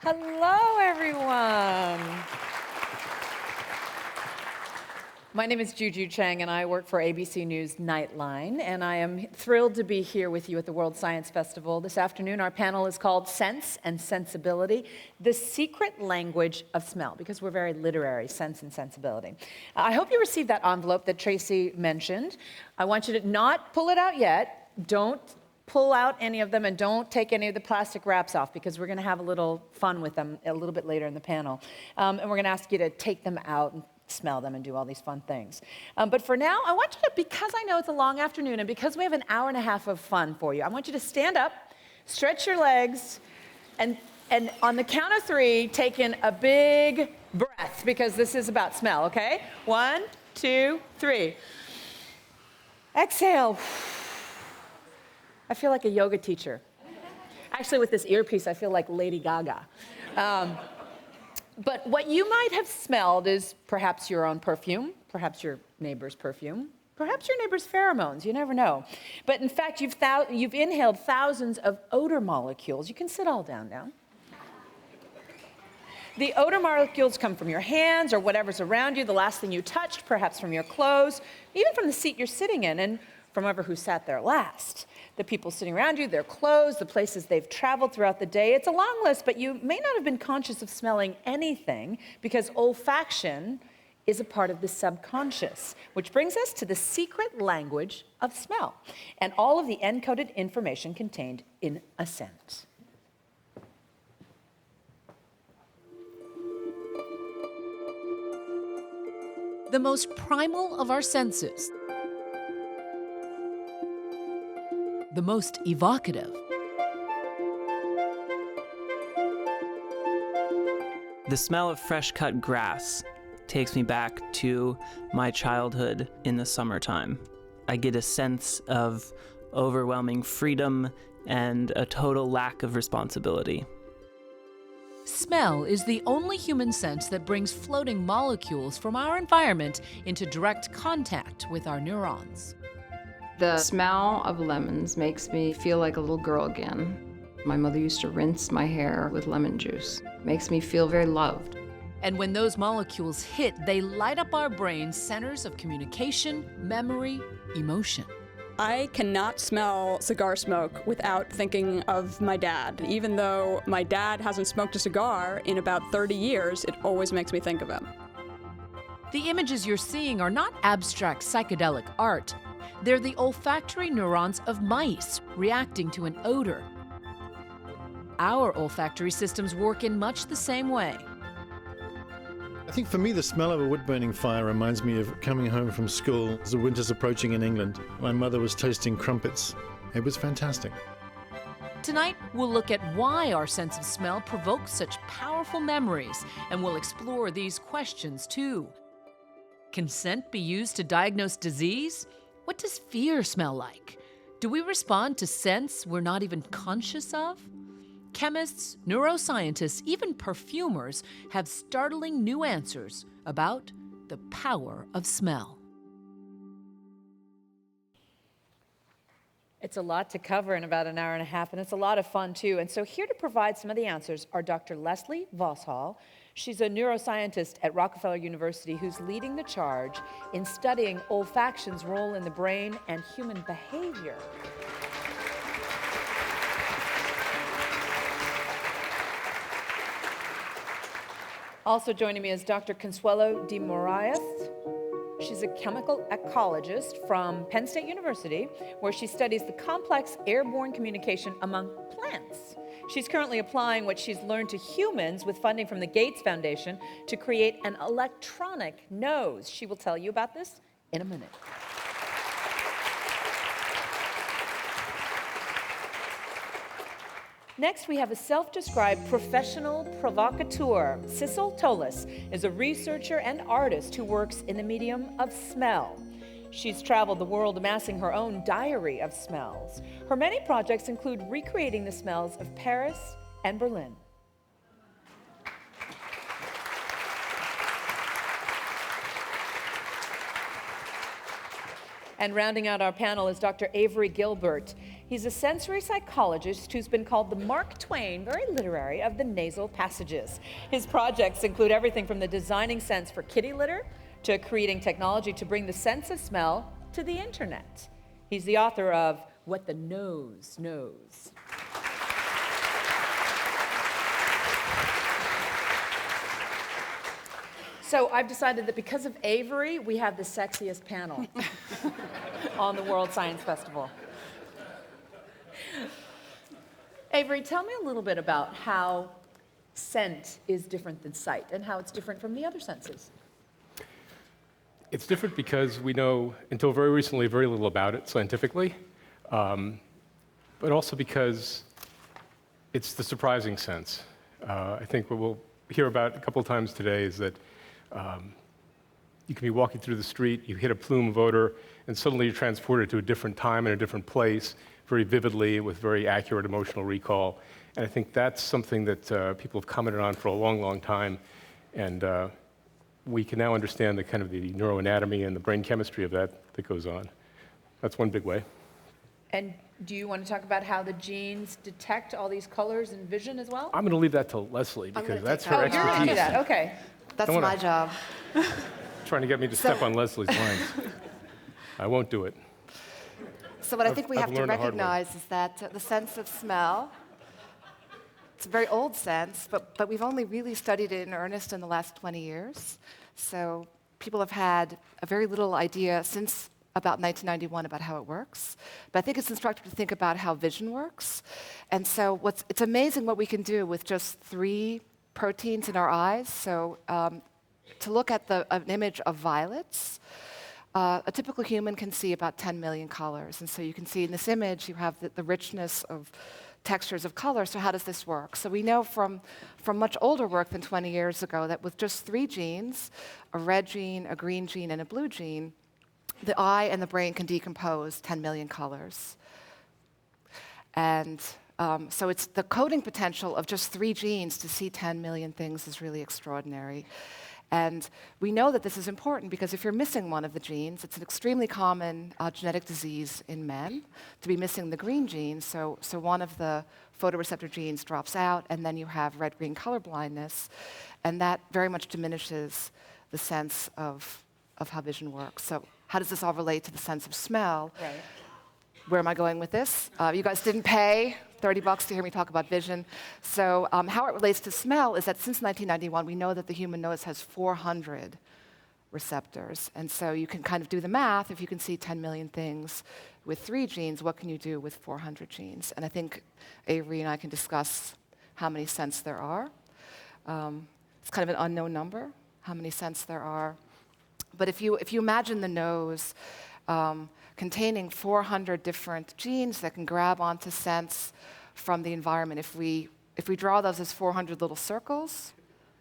Hello, everyone. My name is Juju Chang, and I work for ABC News Nightline, and I am thrilled to be here with you at the World Science Festival. This afternoon, our panel is called Sense and Sensibility, the secret language of smell, because we're very literary, sense and sensibility. I hope you received that envelope that Tracy mentioned. I want you to not pull it out yet. Don't pull out any of them, and don't take any of the plastic wraps off, because we're going to have a little fun with them a little bit later in the panel. And we're going to ask you to take them out and smell them and do all these fun things. But for now, I want you to, because I know it's a long afternoon and because we have an hour and a half of fun for you, I want you to stand up, stretch your legs, and on the count of 3, take in a big breath, because this is about smell, okay? 1, 2, 3. Exhale. I feel like a yoga teacher. Actually, with this earpiece, I feel like Lady Gaga. But what you might have smelled is perhaps your own perfume, perhaps your neighbor's perfume, perhaps your neighbor's pheromones. You never know. But in fact, you've inhaled thousands of odor molecules. You can sit all down now. The odor molecules come from your hands or whatever's around you, the last thing you touched, perhaps from your clothes, even from the seat you're sitting in, and from whoever who sat there last. The people sitting around you, their clothes, the places they've traveled throughout the day. It's a long list, but you may not have been conscious of smelling anything, because olfaction is a part of the subconscious, which brings us to the secret language of smell and all of the encoded information contained in a scent. The most primal of our senses, the most evocative, The smell of fresh-cut grass takes me back to my childhood in the summertime. I get a sense of overwhelming freedom and a total lack of responsibility. Smell is the only human sense that brings floating molecules from our environment into direct contact with our neurons. The smell of lemons makes me feel like a little girl again. My mother used to rinse my hair with lemon juice. Makes me feel very loved. And when those molecules hit, they light up our brain's centers of communication, memory, emotion. I cannot smell cigar smoke without thinking of my dad. Even though my dad hasn't smoked a cigar in about 30 years, it always makes me think of him. The images you're seeing are not abstract psychedelic art. They're the olfactory neurons of mice reacting to an odor. Our olfactory systems work in much the same way. I think for me, the smell of a wood-burning fire reminds me of coming home from school as the winter's approaching in England. My mother was toasting crumpets. It was fantastic. Tonight, we'll look at why our sense of smell provokes such powerful memories, and we'll explore these questions too. Can scent be used to diagnose disease? What does fear smell like? Do we respond to scents we're not even conscious of? Chemists, neuroscientists, even perfumers have startling new answers about the power of smell. It's a lot to cover in about an hour and a half, and it's a lot of fun, too. And so here to provide some of the answers are Dr. Leslie Vosshall. She's a neuroscientist at Rockefeller University who's leading the charge in studying olfaction's role in the brain and human behavior. Also joining me is Dr. Consuelo de Moraes. She's a chemical ecologist from Penn State University, where she studies the complex airborne communication among plants. She's currently applying what she's learned to humans with funding from the Gates Foundation to create an electronic nose. She will tell you about this in a minute. Next, we have a self-described professional provocateur. Sissel Tolis is a researcher and artist who works in the medium of smell. She's traveled the world amassing her own diary of smells. Her many projects include recreating the smells of Paris and Berlin. And rounding out our panel is Dr. Avery Gilbert. He's a sensory psychologist who's been called the Mark Twain, very literary, of the nasal passages. His projects include everything from the designing scents for kitty litter to creating technology to bring the sense of smell to the internet. He's the author of What the Nose Knows. So I've decided that because of Avery, we have the sexiest panel on the World Science Festival. Avery, tell me a little bit about how scent is different than sight and how it's different from the other senses. It's different because we know, until very recently, very little about it scientifically, but also because it's the surprising sense. I think what we'll hear about a couple of times today is that you can be walking through the street, you hit a plume of odor, and suddenly you're transported to a different time and a different place, very vividly, with very accurate emotional recall. And I think that's something that people have commented on for a long, long time. And we can now understand the kind of the neuroanatomy and the brain chemistry of that goes on. That's one big way. And do you want to talk about how the genes detect all these colors and vision as well? I'm going to leave that to Leslie because that's her Oh, you're expertise. going to do that, okay. That's Don't wanna- my job. Trying to get me to step on Leslie's lines. I won't do it. So what I think we I've have to learned the hard way. recognize is that the sense of smell, it's a very old sense, but we've only really studied it in earnest in the last 20 years. So people have had a very little idea since about 1991 about how it works. But I think it's instructive to think about how vision works. And so it's amazing what we can do with just 3 proteins in our eyes. So to look at an image of violets, a typical human can see about 10 million colors. And so you can see in this image, you have the richness of textures of color. So how does this work? So we know from much older work than 20 years ago that with just 3 genes, a red gene, a green gene, and a blue gene, the eye and the brain can decompose 10 million colors. And so it's the coding potential of just 3 genes to see 10 million things is really extraordinary. And we know that this is important because if you're missing one of the genes, it's an extremely common genetic disease in men to be missing the green gene. So one of the photoreceptor genes drops out, and then you have red-green color blindness, and that very much diminishes the sense of how vision works. So how does this all relate to the sense of smell? Right. Where am I going with this? You guys didn't pay $30 to hear me talk about vision. So how it relates to smell is that since 1991, we know that the human nose has 400 receptors. And so you can kind of do the math. If you can see 10 million things with 3 genes, what can you do with 400 genes? And I think Avery and I can discuss how many scents there are. It's kind of an unknown number, how many scents there are. But if you imagine the nose containing 400 different genes that can grab onto scents from the environment, if we draw those as 400 little circles.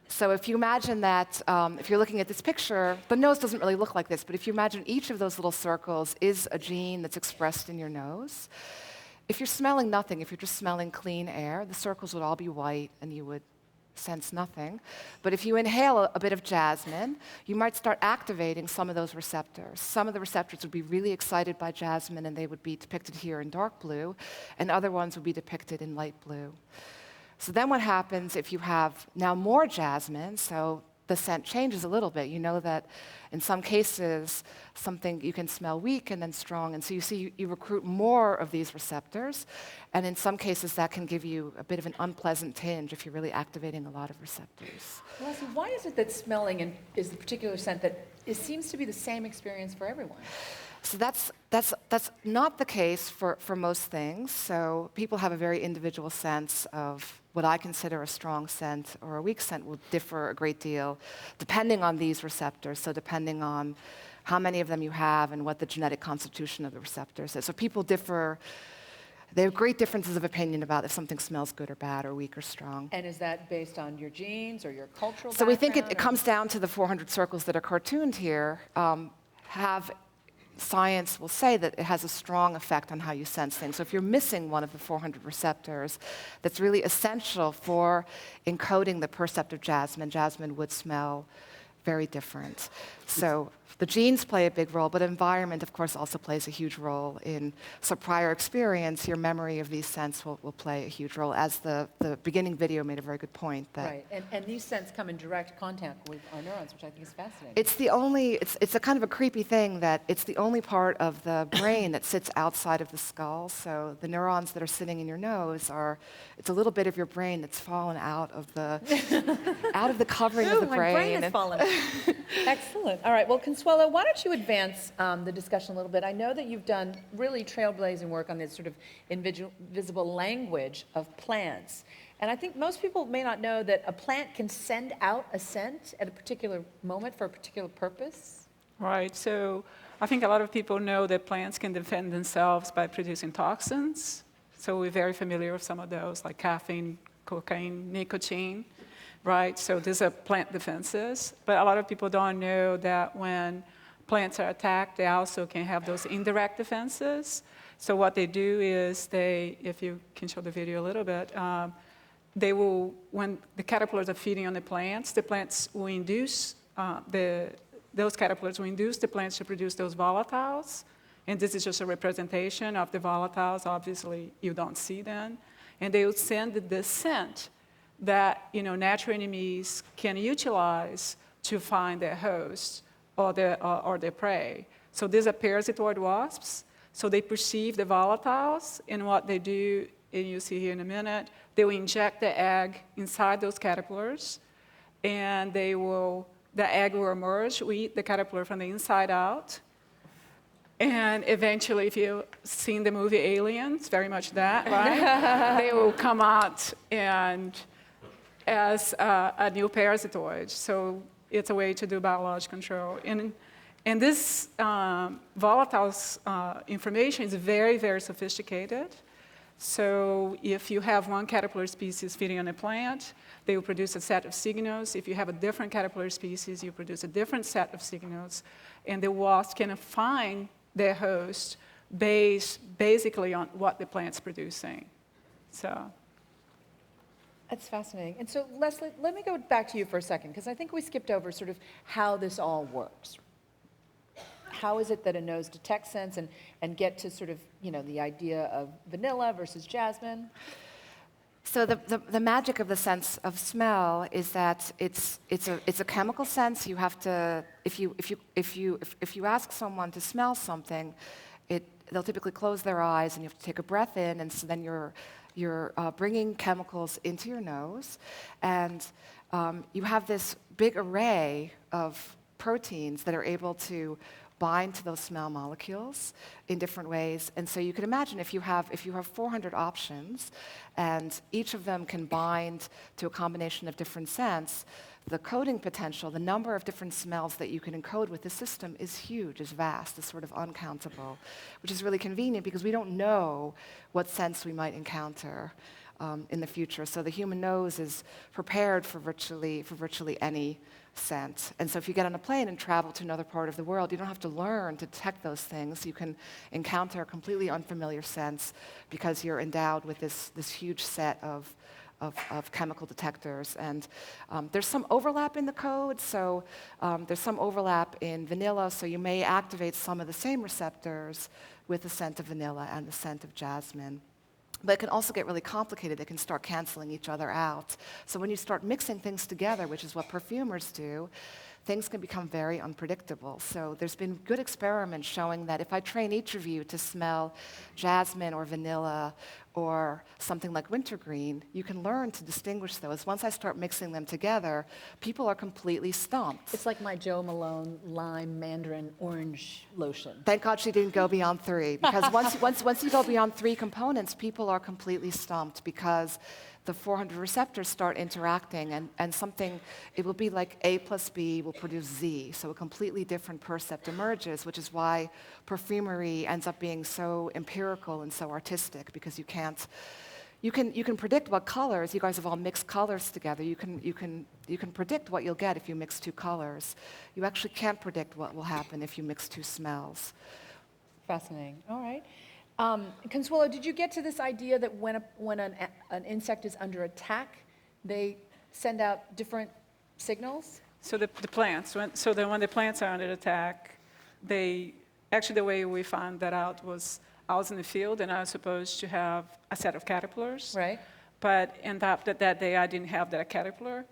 So if you imagine that, if you're looking at this picture, the nose doesn't really look like this, but if you imagine each of those little circles is a gene that's expressed in your nose, if you're smelling nothing, if you're just smelling clean air, the circles would all be white and you would sense nothing. But if you inhale a bit of jasmine, you might start activating some of those receptors. Some of the receptors would be really excited by jasmine, and they would be depicted here in dark blue, and other ones would be depicted in light blue. So then what happens if you have now more jasmine, so the scent changes a little bit. You know that in some cases, something you can smell weak and then strong, and so you see you recruit more of these receptors, and in some cases that can give you a bit of an unpleasant tinge if you're really activating a lot of receptors. Leslie, why is it that smelling is the particular scent that it seems to be the same experience for everyone? So that's not the case for most things. So people have a very individual sense of what I consider a strong scent or a weak scent will differ a great deal depending on these receptors. So depending on how many of them you have and what the genetic constitution of the receptors is. So people differ. They have great differences of opinion about if something smells good or bad or weak or strong. And is that based on your genes or your cultural So we think background, it comes down to the 400 circles that are cartooned here. Science will say that it has a strong effect on how you sense things. So if you're missing one of the 400 receptors, that's really essential for encoding the perceptive jasmine. Jasmine would smell very different. So the genes play a big role, but environment, of course, also plays a huge role in, so prior experience, your memory of these scents will play a huge role, as the beginning video made a very good point. That Right, and these scents come in direct contact with our neurons, which I think is fascinating. it's the only, it's a kind of a creepy thing that it's the only part of the brain that sits outside of the skull. So the neurons that are sitting in your nose it's a little bit of your brain that's fallen out of the, out of the covering of the my brain. brain has fallen. Excellent. All right, well, Consuelo, why don't you advance the discussion a little bit? I know that you've done really trailblazing work on this sort of invisible language of plants. And I think most people may not know that a plant can send out a scent at a particular moment for a particular purpose. Right, so I think a lot of people know that plants can defend themselves by producing toxins. So we're very familiar with some of those, like caffeine, cocaine, nicotine, right? So these are plant defenses. But a lot of people don't know that when plants are attacked, they also can have those indirect defenses. So what they do is if you can show the video a little bit, they will, when the caterpillars are feeding on the plants will induce, those caterpillars will induce the plants to produce those volatiles. And this is just a representation of the volatiles. Obviously, you don't see them. And they will send the scent that natural enemies can utilize to find their host or their prey. So these are parasitoid wasps. So they perceive the volatiles, and what they do, and you'll see here in a minute, they will inject the egg inside those caterpillars, and the egg will emerge. We eat the caterpillar from the inside out. And eventually, if you've seen the movie Aliens, very much that, right? They will come out and as a new parasitoid. So it's a way to do biological control. And this volatiles information is very, very sophisticated. So if you have one caterpillar species feeding on a plant, they will produce a set of signals. If you have a different caterpillar species, you produce a different set of signals. And the wasp can find their host based basically on what the plant's producing. So That's fascinating. And so, Leslie, let me go back to you for a second, because I think we skipped over sort of how this all works. How is it that a nose detects scents and get to sort of, the idea of vanilla versus jasmine? So the magic of the sense of smell is that it's a chemical sense. You have to, if you ask someone to smell something, they'll typically close their eyes and you have to take a breath in, and so then you're bringing chemicals into your nose, and you have this big array of proteins that are able to bind to those smell molecules in different ways. And so you can imagine if you have 400 options and each of them can bind to a combination of different scents, the coding potential, the number of different smells that you can encode with the system is huge, is vast, is sort of uncountable, which is really convenient because we don't know what scents we might encounter in the future. So the human nose is prepared for virtually any scent. And so if you get on a plane and travel to another part of the world, you don't have to learn to detect those things. You can encounter completely unfamiliar scents because you're endowed with this huge set of chemical detectors. And there's some overlap in the code. So there's some overlap in vanilla, so you may activate some of the same receptors with the scent of vanilla and the scent of jasmine. But it can also get really complicated. They can start canceling each other out. So when you start mixing things together, which is what perfumers do, things can become very unpredictable. So there's been good experiments showing that if I train each of you to smell jasmine or vanilla or something like wintergreen, you can learn to distinguish those. Once I start mixing them together, people are completely stumped. It's like my Joe Malone lime mandarin orange lotion. Thank God she didn't go beyond 3, because once you go beyond 3 components, people are completely stumped because the 400 receptors start interacting, and something, it will be like A plus B will produce Z, so a completely different percept emerges, which is why perfumery ends up being so empirical and so artistic, because you can predict what colors, you guys have all mixed colors together, you can predict what you'll get if you mix 2 colors. You actually can't predict what will happen if you mix 2 smells. Fascinating. All right. Consuelo, did you get to this idea that when an insect is under attack, they send out different signals? So the plants, when the plants are under attack, actually the way we found that out was I was in the field and I was supposed to have a set of caterpillars. Right. But ended up that day I didn't have that caterpillar.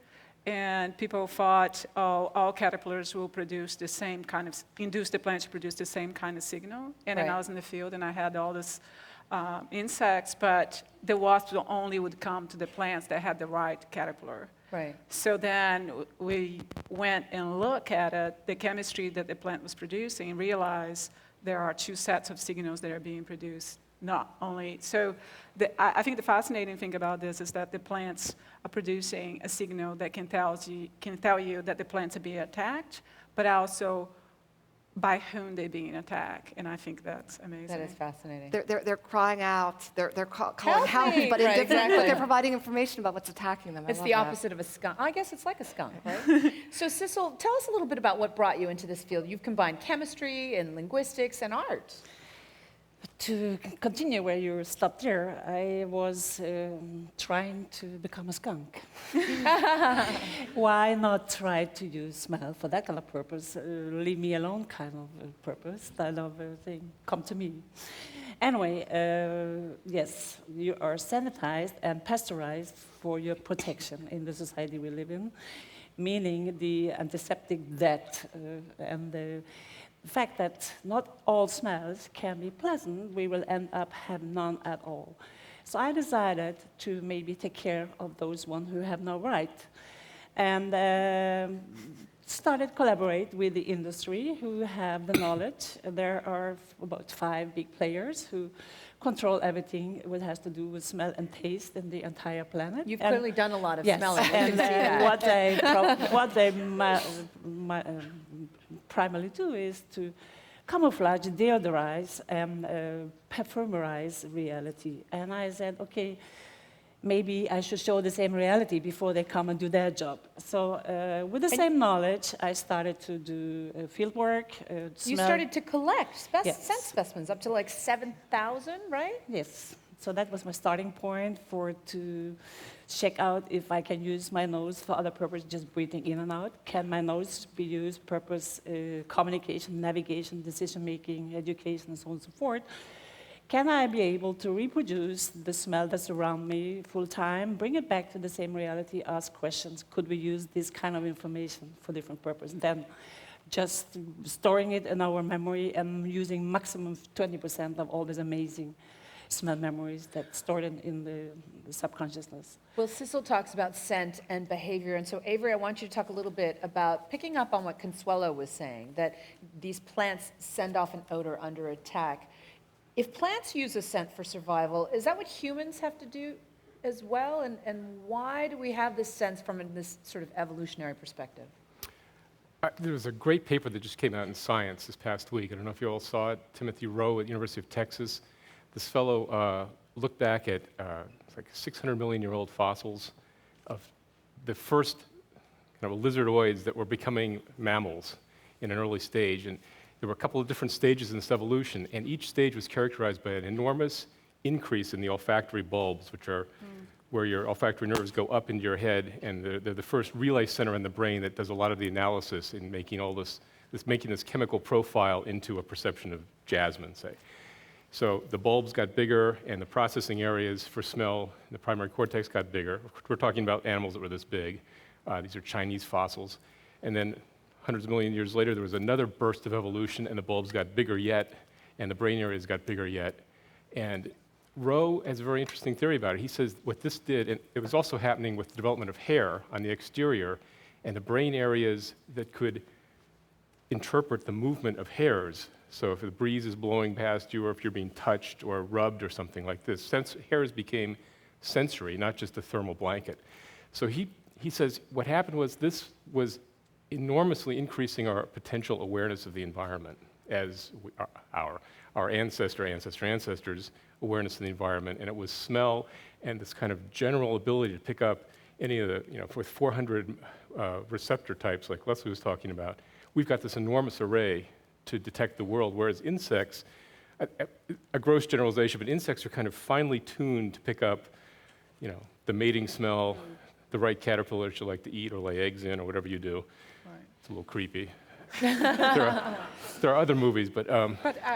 And people thought, oh, all caterpillars will produce the same kind of, induce the plant to produce the same kind of signal. And then Right. I was in the field and I had all these insects, but the wasps only would come to the plants that had the right caterpillar. Right. So then we went and looked at it, the chemistry that the plant was producing, and realized there are two sets of signals that are being produced, not only. So I think the fascinating thing about this is that the plants are producing a signal that can tell you that the plants are being attacked, but also by whom they're being attacked. And I think that's amazing. That is fascinating. They're crying out, they're calling help, me! but in Right, different, exactly. but they're providing information about what's attacking them. I It's love the that. opposite of a skunk. I guess it's like a skunk, right? So, Sissel, tell us a little bit about what brought you into this field. You've combined chemistry and linguistics and art. To continue where you stopped there, I was trying to become a skunk. Why not try to use smell for that kind of purpose? Leave me alone kind of purpose. That of thing. Come to me. Anyway, yes, you are sanitized and pasteurized for your protection in the society we live in, meaning the antiseptic death and the fact that not all smells can be pleasant, we will end up have none at all. So I decided to maybe take care of those ones who have no right, and started collaborate with the industry who have the knowledge. There are about 5 big players who control everything what has to do with smell and taste in the entire planet. You've And clearly done a lot of yes, smelling. We can and see that. what they primarily do is to camouflage, deodorize, and perfumerize reality. And I said, okay, maybe I should show the same reality before they come and do their job. So with the same knowledge, I started to do field work. You started to collect Yes. scent specimens, up to like 7,000, right? Yes. So that was my starting point to check out if I can use my nose for other purpose, just breathing in and out. Can my nose be used purpose communication, navigation, decision making, education, and so on and so forth? Can I be able to reproduce the smell that's around me full time, bring it back to the same reality, ask questions? Could we use this kind of information for different purpose? Then just storing it in our memory and using maximum 20% of all these amazing smell memories that stored in the subconsciousness. Well, Sissel talks about scent and behavior, and so Avery, I want you to talk a little bit about picking up on what Consuelo was saying, that these plants send off an odor under attack. If plants use a scent for survival, is that what humans have to do as well? And why do we have this sense from this sort of evolutionary perspective? There was a great paper that just came out in Science this past week. I don't know if you all saw it. Timothy Rowe at the University of Texas. This fellow looked back at like 600-million-year-old fossils of the first kind of lizardoids that were becoming mammals in an early stage. And there were a couple of different stages in this evolution, and each stage was characterized by an enormous increase in the olfactory bulbs, which are where your olfactory nerves go up into your head, and they're the first relay center in the brain that does a lot of the analysis in making all making this chemical profile into a perception of jasmine, say. So the bulbs got bigger, and the processing areas for smell in the primary cortex got bigger. We're talking about animals that were this big. These are Chinese fossils. And then hundreds of million years later, there was another burst of evolution, and the bulbs got bigger yet, and the brain areas got bigger yet. And Rowe has a very interesting theory about it. He says what this did, and it was also happening with the development of hair on the exterior, and the brain areas that could interpret the movement of hairs. So if the breeze is blowing past you, or if you're being touched or rubbed or something like this, hairs became sensory, not just a thermal blanket. So he says what happened was this was enormously increasing our potential awareness of the environment as our ancestors' awareness of the environment, and it was smell and this kind of general ability to pick up any of the, with 400 receptor types like Leslie was talking about, we've got this enormous array to detect the world, whereas insects, a gross generalization, but insects are kind of finely tuned to pick up, the mating smell, the right caterpillars you like to eat or lay eggs in or whatever you do. Right. It's a little creepy. there are other movies, but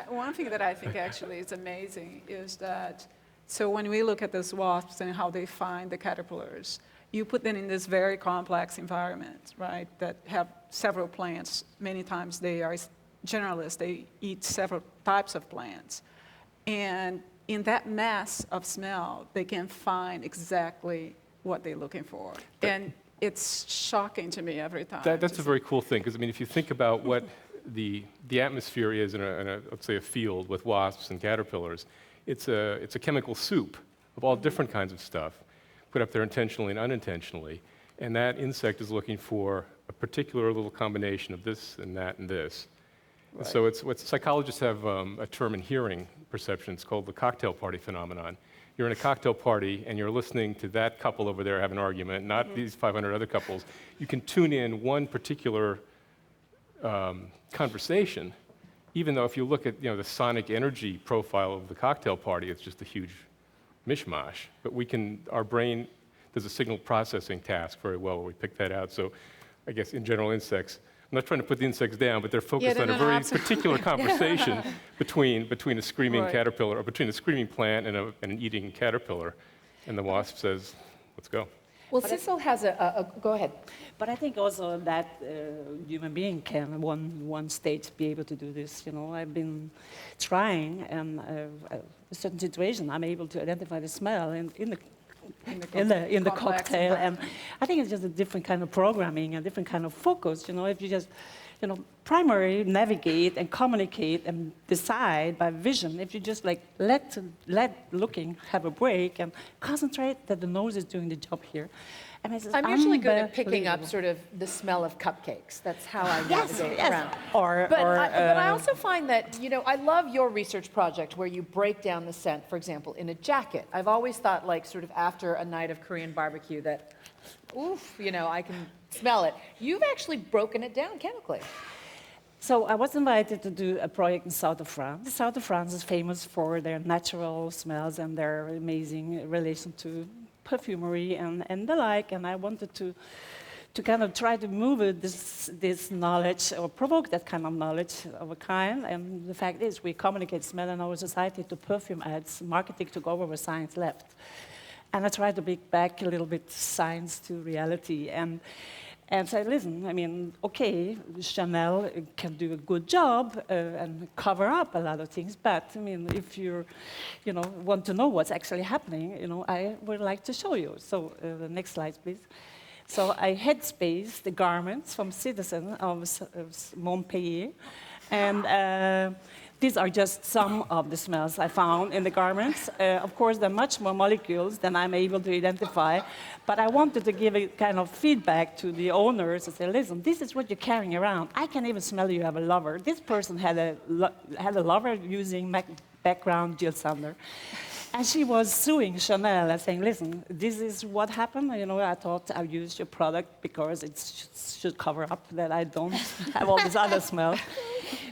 One thing that I think actually is amazing is that, so when we look at those wasps and how they find the caterpillars, you put them in this very complex environment, right, that have several plants. Many times they are generalists, they eat several types of plants. And in that mass of smell, they can find exactly what they're looking for. And it's shocking to me every time. that's a very cool thing, because I mean, if you think about what the atmosphere is in a let's say a field with wasps and caterpillars, it's a chemical soup of all different kinds of stuff, put up there intentionally and unintentionally, and that insect is looking for a particular little combination of this and that and this. Right. So it's what psychologists have a term in hearing perception. It's called the cocktail party phenomenon. You're in a cocktail party and you're listening to that couple over there have an argument, not these 500 other couples. You can tune in one particular conversation, even though if you look at the sonic energy profile of the cocktail party, it's just a huge mishmash. But our brain does a signal processing task very well where we pick that out. So I guess in general insects, I'm not trying to put the insects down, but they're focused on a very particular conversation between a screaming caterpillar, or between a screaming plant and an eating caterpillar. And the wasp says, let's go. Well, Sissel has go ahead. But I think also that human being can one stage be able to do this. I've been trying, and a certain situation, I'm able to identify the smell in the cocktail, and I think it's just a different kind of programming, a different kind of focus. If you just, primary navigate and communicate and decide by vision. If you just let looking have a break and concentrate that the nose is doing the job here. I mean, I'm usually good at picking up sort of the smell of cupcakes. That's how I navigate around. But I also find that, I love your research project where you break down the scent, for example, in a jacket. I've always thought, sort of after a night of Korean barbecue that, oof, I can smell it. You've actually broken it down chemically. So I was invited to do a project in south of France. The south of France is famous for their natural smells and their amazing relation to perfumery and the like, and I wanted to kind of try to move this knowledge, or provoke that kind of knowledge of a kind. And the fact is, we communicate smell in our society to perfume ads. Marketing took over where science left. And I tried to bring back a little bit science to reality and say, listen, I mean, okay, Chanel can do a good job and cover up a lot of things, but I mean, if you want to know what's actually happening, I would like to show you. So the next slide, please. So I headspace the garments from Citizen of Montpellier, and these are just some of the smells I found in the garments. Of course, there are much more molecules than I'm able to identify, but I wanted to give a kind of feedback to the owners and say, listen, this is what you're carrying around. I can even smell you have a lover. This person had a lover using background Jill Sander. And she was suing Chanel and saying, listen, this is what happened. I thought I used your product because it should cover up that I don't have all this other smell.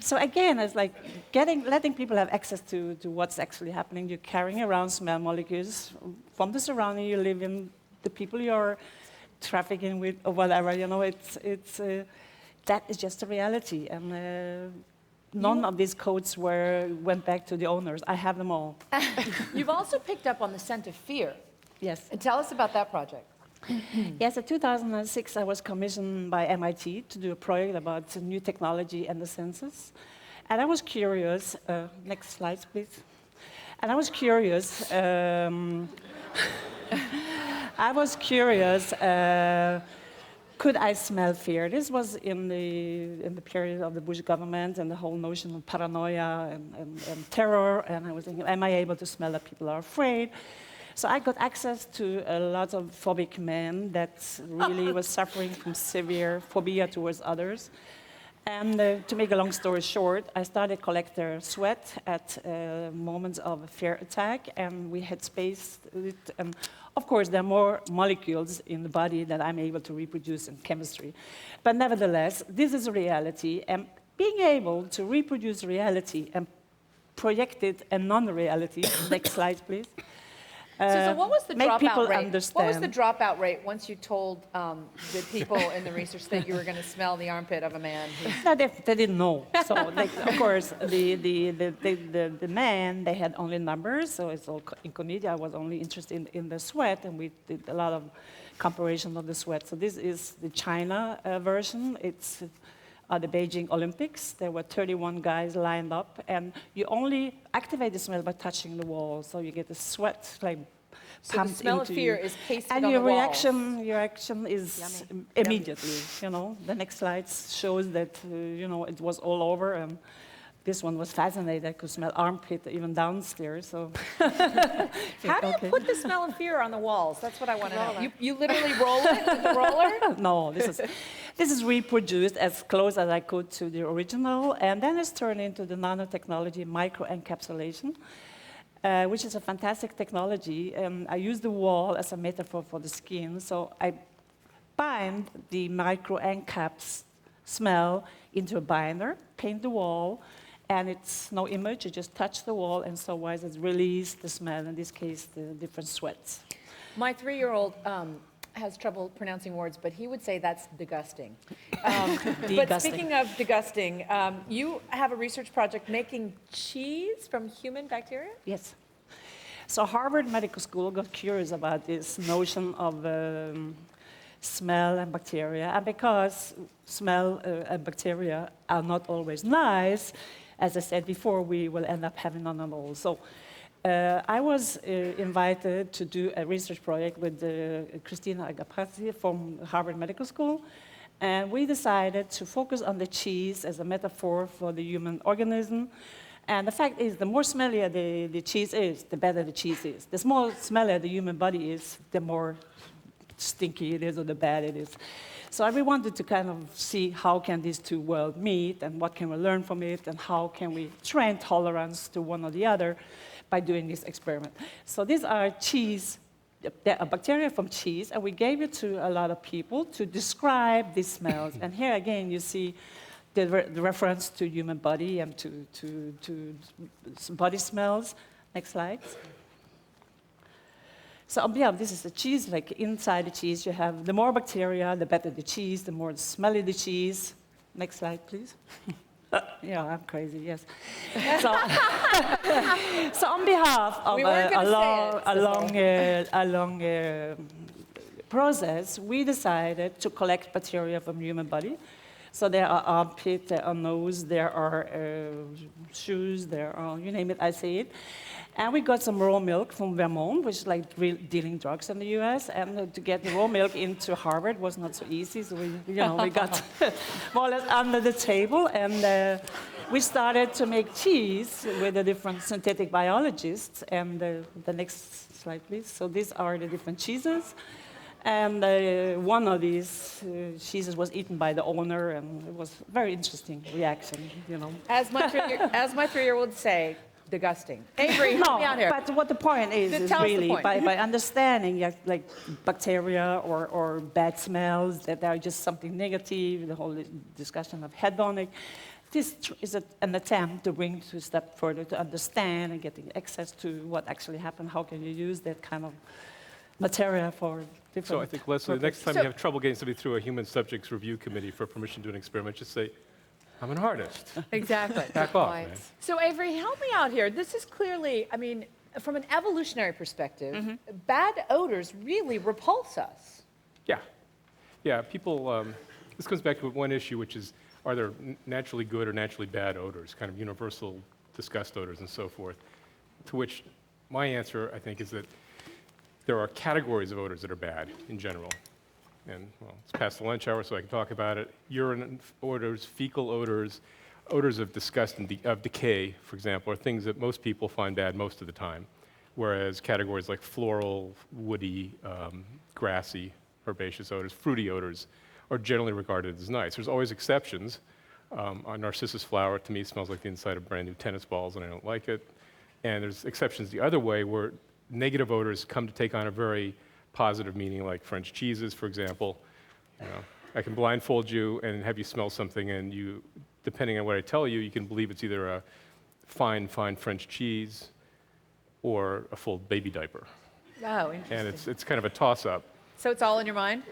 So again, it's like letting people have access to what's actually happening. You're carrying around smell molecules from the surrounding you live in, the people you're trafficking with, or whatever. That is just a reality. And none of these codes went back to the owners. I have them all. You've also picked up on the scent of fear. Yes. And tell us about that project. Yes, in 2006, I was commissioned by MIT to do a project about new technology and the senses. And I was curious, next slide, please. And I was curious, could I smell fear? This was in the period of the Bush government and the whole notion of paranoia and terror. And I was thinking, am I able to smell that people are afraid? So I got access to a lot of phobic men that really was suffering from severe phobia towards others. And to make a long story short, I started collect their sweat at moments of a fear attack, and we had spaced it. And of course, there are more molecules in the body that I'm able to reproduce in chemistry. But nevertheless, this is a reality, and being able to reproduce reality and project it a non-reality, next slide, please, So what was the make people dropout rate? understand. What was the dropout rate once you told the people in the research that you were going to smell the armpit of a man? No, they didn't know. So, like, of course, the men, they had only numbers, so it's all in commedia. I was only interested in the sweat, and we did a lot of comparison of the sweat. So this is the China version. It's the Beijing Olympics. There were 31 guys lined up, and you only activate the smell by touching the wall, so you get the sweat like So the pumped smell of into fear you. is pasted And on your the walls. reaction is immediately. You know, the next slide shows that you know, it was all over, and this one was fascinating. I could smell armpit even downstairs. So How do you put the smell of fear on the walls? That's what I want to know. You literally roll it with the roller? No, this is reproduced as close as I could to the original, and then it's turned into the nanotechnology microencapsulation, which is a fantastic technology. I use the wall as a metaphor for the skin, so I bind the microencaps smell into a binder, paint the wall, and it's no image, you just touch the wall, and so wise it release the smell, in this case, the different sweats. My 3-year-old has trouble pronouncing words, but he would say that's degusting. But Degusting. speaking of degusting, you have a research project making cheese from human bacteria? Yes. So Harvard Medical School got curious about this notion of smell and bacteria, and because smell and bacteria are not always nice, as I said before, we will end up having none at all. So I was invited to do a research project with Christina Agapazzi from Harvard Medical School, and we decided to focus on the cheese as a metaphor for the human organism. And the fact is, the more smellier the cheese is, the better the cheese is. The more smellier the human body is, the more stinky it is or the bad it is. So we wanted to kind of see how can these two worlds meet, and what can we learn from it, and how can we train tolerance to one or the other by doing this experiment. So these are cheese, they're bacteria from cheese, and we gave it to a lot of people to describe these smells. And here again, you see the reference to human body and to body smells. Next slide. So yeah, this is the cheese, like inside the cheese you have the more bacteria, the better the cheese, the more smelly the cheese. Next slide, please. Yeah, I'm crazy, yes. So, so on behalf of a long process, we decided to collect bacteria from human body. So there are armpit, there are nose, there are shoes, there are, you name it, I say it. And we got some raw milk from Vermont, which is like dealing drugs in the US. And to get the raw milk into Harvard was not so easy. So we got more or less under the table. And we started to make cheese with the different synthetic biologists. And the next slide, please. So these are the different cheeses. And one of these cheeses was eaten by the owner, and it was a very interesting reaction, you know. As my 3-year-old would say, degusting. Avery, help me out here. But what the point is really by understanding like bacteria or bad smells, that are just something negative, the whole discussion of hedonic. This is an attempt to bring to a step further to understand and getting access to what actually happened. How can you use that kind of material for different So I think, Leslie, the next time you have trouble getting somebody through a human subjects review committee for permission to do an experiment, just say, I'm an artist. Exactly. Back off, man. So Avery, help me out here. This is clearly, I mean, from an evolutionary perspective, bad odors really repulse us. Yeah. Yeah, people, this comes back to one issue, which is, are there naturally good or naturally bad odors, kind of universal disgust odors and so forth? To which my answer, I think, is that there are categories of odors that are bad in general. And, well, it's past the lunch hour, so I can talk about it. Urine odors, fecal odors, odors of disgust and of decay, for example, are things that most people find bad most of the time, whereas categories like floral, woody, grassy, herbaceous odors, fruity odors are generally regarded as nice. There's always exceptions. A narcissus flower, to me, smells like the inside of brand new tennis balls, and I don't like it. And there's exceptions the other way, where negative odors come to take on a very positive meaning, like French cheeses, for example. You know, I can blindfold you and have you smell something, and you, depending on what I tell you, you can believe it's either a fine French cheese or a full baby diaper. Oh, interesting. And it's kind of a toss-up. So it's all in your mind?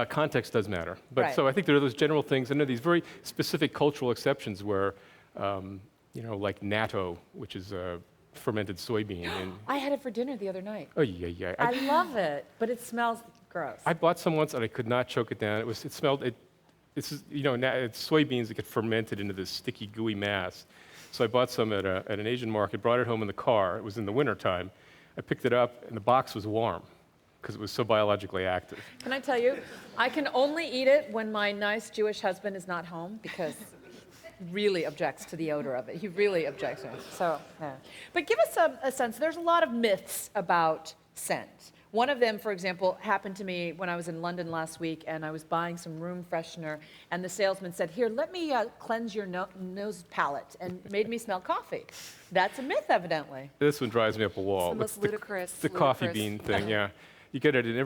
Context does matter. But Right. so I think there are those general things, and there are these very specific cultural exceptions where, like natto, which is a fermented soybean. And, I had it for dinner the other night. oh, yeah. I love it, but it smells gross. I bought some once and I could not choke it down. It's soybeans that get fermented into this sticky, gooey mass. So I bought some at an Asian market, brought it home in the car. It was in the wintertime. I picked it up and the box was warm because it was so biologically active. Can I tell you, I can only eat it when my nice Jewish husband is not home because he really objects to the odor of it. He really objects to it. So, yeah. But give us a sense. There's a lot of myths about scent. One of them, for example, happened to me when I was in London last week, and I was buying some room freshener, and the salesman said, "Here, let me cleanse your nose palate," and made me smell coffee. That's a myth, evidently. This one drives me up a wall. It's the most ludicrous. The coffee bean thing, yeah. You get it in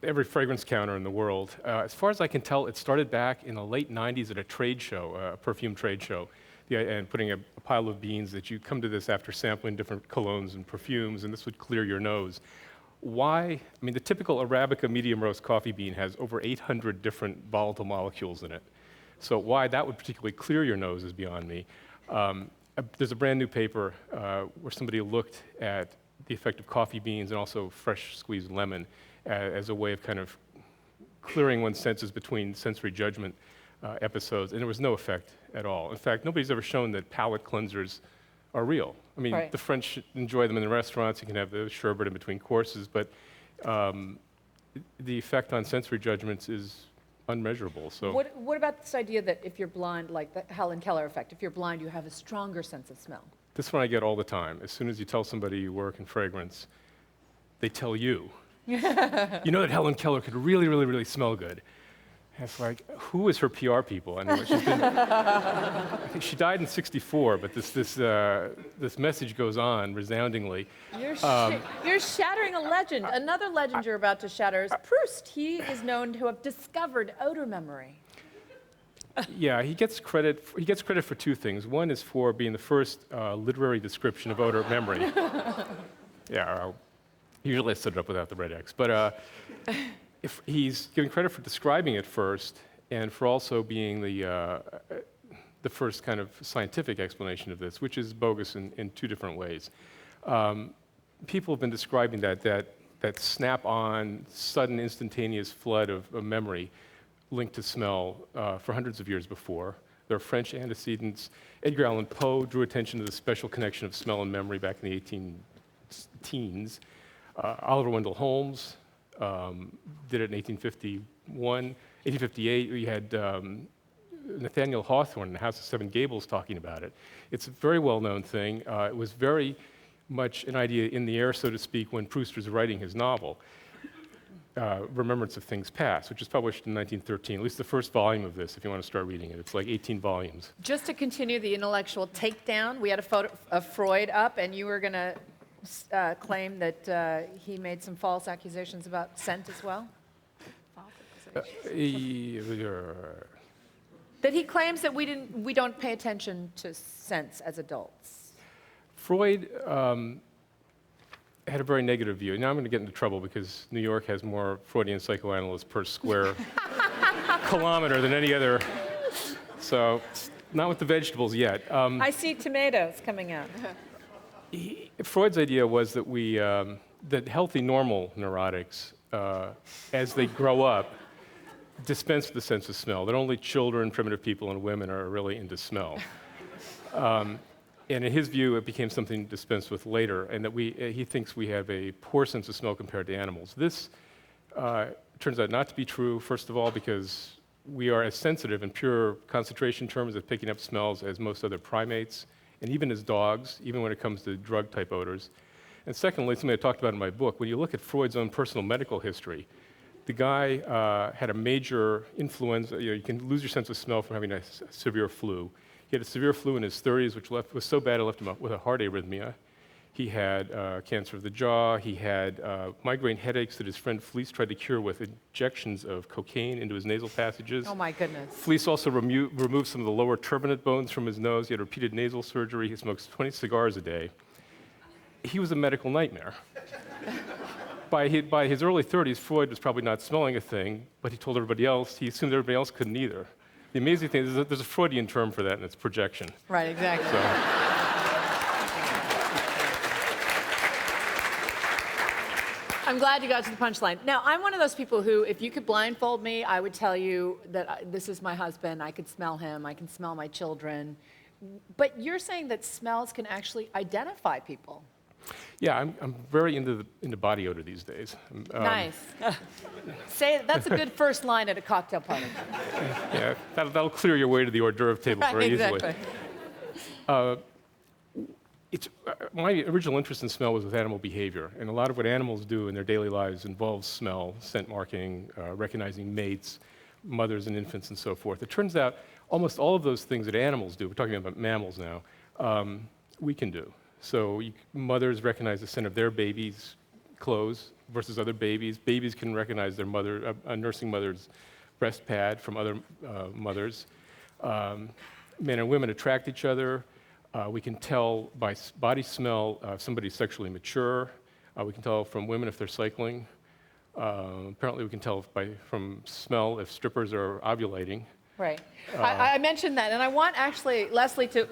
every fragrance counter in the world. As far as I can tell, it started back in the late 90s at a trade show, a perfume trade show, and putting a pile of beans that you come to this after sampling different colognes and perfumes, and this would clear your nose. Why? I mean, the typical Arabica medium roast coffee bean has over 800 different volatile molecules in it. So why that would particularly clear your nose is beyond me. There's a brand new paper where somebody looked at the effect of coffee beans and also fresh squeezed lemon as a way of kind of clearing one's senses between sensory judgment episodes, and there was no effect at all. In fact, nobody's ever shown that palate cleansers are real. I mean, Right. the French enjoy them in the restaurants. You can have the sherbet in between courses, but the effect on sensory judgments is unmeasurable. So What about this idea that if you're blind, like the Helen Keller effect, if you're blind, you have a stronger sense of smell? this one I get all the time. As soon as you tell somebody you work in fragrance, they tell you. You know that Helen Keller could really, really, really smell good. And it's like, who is her PR people? Anyway, I think she died in '64, but this message goes on resoundingly. You're shattering a legend. Another legend you're about to shatter is Proust. He is known to have discovered odor memory. Yeah, he gets credit for two things. One is for being the first literary description of odor memory. Yeah, usually I set it up without the red X. But if he's given credit for describing it first, and for also being the first kind of scientific explanation of this, which is bogus in two different ways. People have been describing that snap-on, sudden, instantaneous flood of memory linked to smell for hundreds of years before. There are French antecedents. Edgar Allan Poe drew attention to the special connection of smell and memory back in the 18-teens. Oliver Wendell Holmes did it in 1851. 1858, we had Nathaniel Hawthorne in the House of Seven Gables talking about it. It's a very well-known thing. It was very much an idea in the air, so to speak, when Proust was writing his novel. Remembrance of Things Past, which was published in 1913, at least the first volume of this, if you want to start reading it. It's like 18 volumes. Just to continue the intellectual takedown, we had a photo of Freud up, and you were going to claim that he made some false accusations about scent as well? That he claims that we don't pay attention to scents as adults. Freud had a very negative view. Now I'm going to get into trouble because New York has more Freudian psychoanalysts per square kilometer than any other. So, not with the vegetables yet. I see tomatoes coming out. Freud's idea was that that healthy, normal neurotics, as they grow up, dispense with the sense of smell. That only children, primitive people, and women are really into smell. And in his view, it became something dispensed with later, and that he thinks we have a poor sense of smell compared to animals. This turns out not to be true, first of all, because we are as sensitive in pure concentration terms of picking up smells as most other primates, and even as dogs, even when it comes to drug-type odors. And secondly, something I talked about in my book, when you look at Freud's own personal medical history, the guy had a major influenza. You can lose your sense of smell from having a severe flu. He had a severe flu in his 30s, which was so bad it left him with a heart arrhythmia. He had cancer of the jaw. He had migraine headaches that his friend Fleece tried to cure with injections of cocaine into his nasal passages. Oh, my goodness. Fleece also removed some of the lower turbinate bones from his nose. He had repeated nasal surgery. He smokes 20 cigars a day. he was a medical nightmare. By his early 30s, Freud was probably not smelling a thing, but he told everybody else, he assumed everybody else couldn't either. The amazing thing is that there's a Freudian term for that, and it's projection. Right, exactly. So, I'm glad you got to the punchline. Now, I'm one of those people who, if you could blindfold me, I would tell you that this is my husband, I could smell him, I can smell my children. But you're saying that smells can actually identify people. yeah, I'm very into body odor these days. Nice. That's a good first line at a cocktail party. Yeah, that'll clear your way to the hors d'oeuvre table very easily. Exactly. My original interest in smell was with animal behavior, and a lot of what animals do in their daily lives involves smell, scent marking, recognizing mates, mothers and infants, and so forth. It turns out almost all of those things that animals do, we're talking about mammals now, we can do. So mothers recognize the scent of their babies' clothes versus other babies. Babies can recognize their mother, a nursing mother's breast pad from other mothers. Men and women attract each other. We can tell by body smell if somebody's sexually mature. We can tell from women if they're cycling. Apparently, we can tell from smell if strippers are ovulating. Right. I mentioned that, and I want actually Leslie to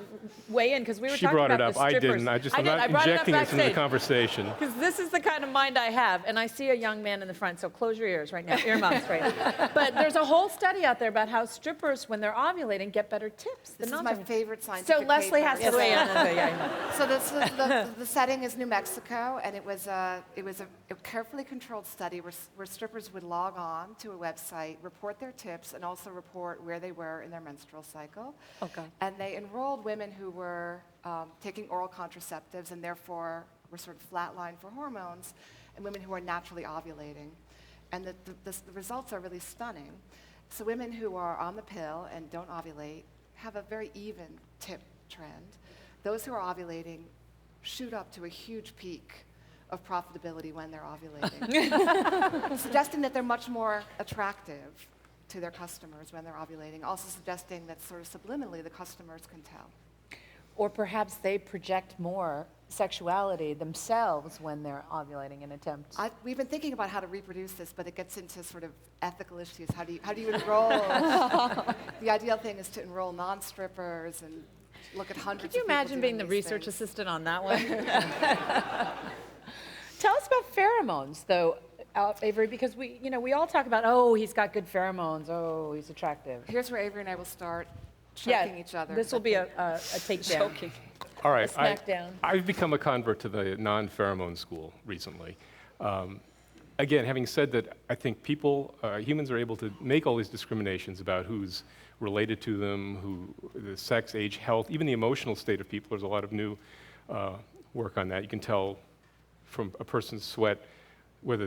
weigh in because we were She talking brought about it the up. I strippers. didn't. I'm not injecting this into the conversation. Because this is the kind of mind I have, and I see a young man in the front, so close your ears right now, earmuffs right now. But there's a whole study out there about how strippers, when they're ovulating, get better tips. This is my favorite scientific So Leslie paper. has to weigh in. So this is the setting is New Mexico, and it was a carefully controlled study where strippers would log on to a website, report their tips, and also report where they were in their menstrual cycle. Okay. And they enrolled women who were taking oral contraceptives and therefore were sort of flatlined for hormones, and women who are naturally ovulating. And the results are really stunning. So women who are on the pill and don't ovulate have a very even tip trend. Those who are ovulating shoot up to a huge peak of profitability when they're ovulating, suggesting that they're much more attractive to their customers when they're ovulating, also suggesting that sort of subliminally the customers can tell. Or perhaps they project more sexuality themselves when they're ovulating in attempts. We've been thinking about how to reproduce this, but it gets into sort of ethical issues. How do you enroll? The ideal thing is to enroll non-strippers and look at hundreds of Could you people imagine being the doing these research things. assistant on that one? Tell us about pheromones, though, Avery, because we all talk about, oh, he's got good pheromones, oh, he's attractive. Here's where Avery and I will start choking each other. This will be a takedown. All right, Smackdown. I've become a convert to the non-pheromone school recently. Again, having said that, I think humans are able to make all these discriminations about who's related to them, the sex, age, health, even the emotional state of people. There's a lot of new work on that. You can tell from a person's sweat whether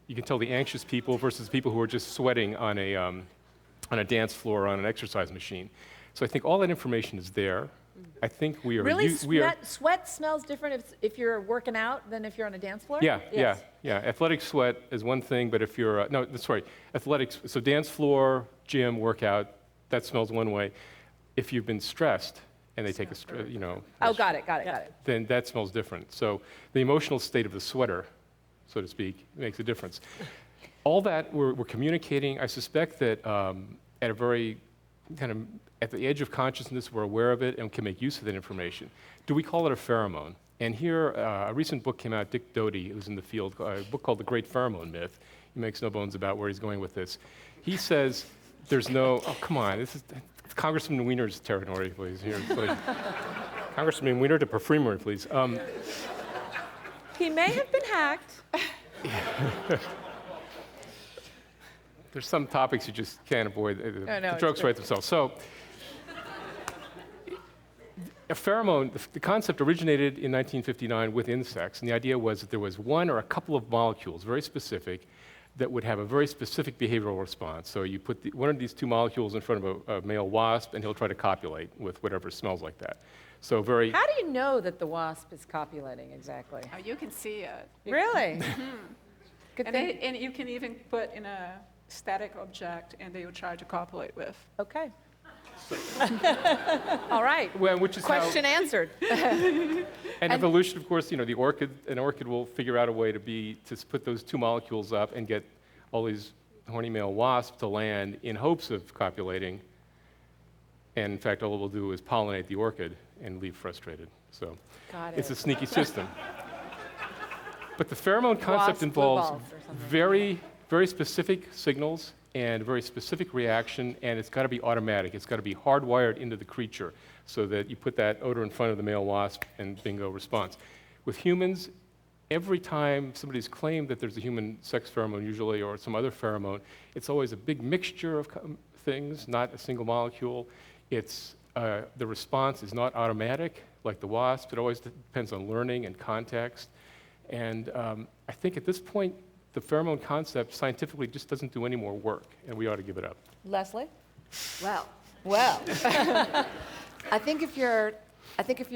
you can tell the anxious people versus people who are just sweating on a dance floor or on an exercise machine. So I think all that information is there. I think we are... Really? Sweat smells different if you're working out than if you're on a dance floor? Yeah, Yes. yeah. Athletic sweat is one thing, but if you're... athletics, so dance floor, gym, workout, that smells one way. If you've been stressed and they take Oh, got it. then that smells different. So the emotional state of the sweater, so to speak, makes a difference. All that we're communicating. I suspect that at a very kind of at the edge of consciousness, we're aware of it and can make use of that information. Do we call it a pheromone? And here, a recent book came out, Dick Doty, who's in the field, a book called The Great Pheromone Myth. He makes no bones about where he's going with this. He says there's no, oh, come on, this is Congressman Wiener's territory, please. Here, please. Congressman Wiener to perfumery, please. He may have been hacked. There's some topics you just can't avoid. The jokes write themselves. So, a pheromone, the concept originated in 1959 with insects, and the idea was that there was one or a couple of molecules, very specific, that would have a very specific behavioral response. So you put one of these two molecules in front of a male wasp, and he'll try to copulate with whatever smells like that. So very... How do you know that the wasp is copulating exactly? Oh, you can see it. Really? Good thing. And you can even put in a static object and they will try to copulate with. Okay. All right. Well, which is Question answered. and evolution, of course, an orchid will figure out a way to put those two molecules up and get all these horny male wasps to land in hopes of copulating. And in fact, all it will do is pollinate the orchid and leave frustrated. So Got it's it. a sneaky system. But the pheromone concept Wasp blue involves balls or something. very, very specific signals and very specific reaction, and it's got to be automatic. It's got to be hardwired into the creature so that you put that odor in front of the male wasp and bingo, response. With humans, every time somebody's claimed that there's a human sex pheromone usually or some other pheromone, it's always a big mixture of things, not a single molecule. The response is not automatic like the wasp. It always depends on learning and context. And I think at this point, the pheromone concept scientifically just doesn't do any more work, and we ought to give it up. Leslie? Well, Well, I think if you're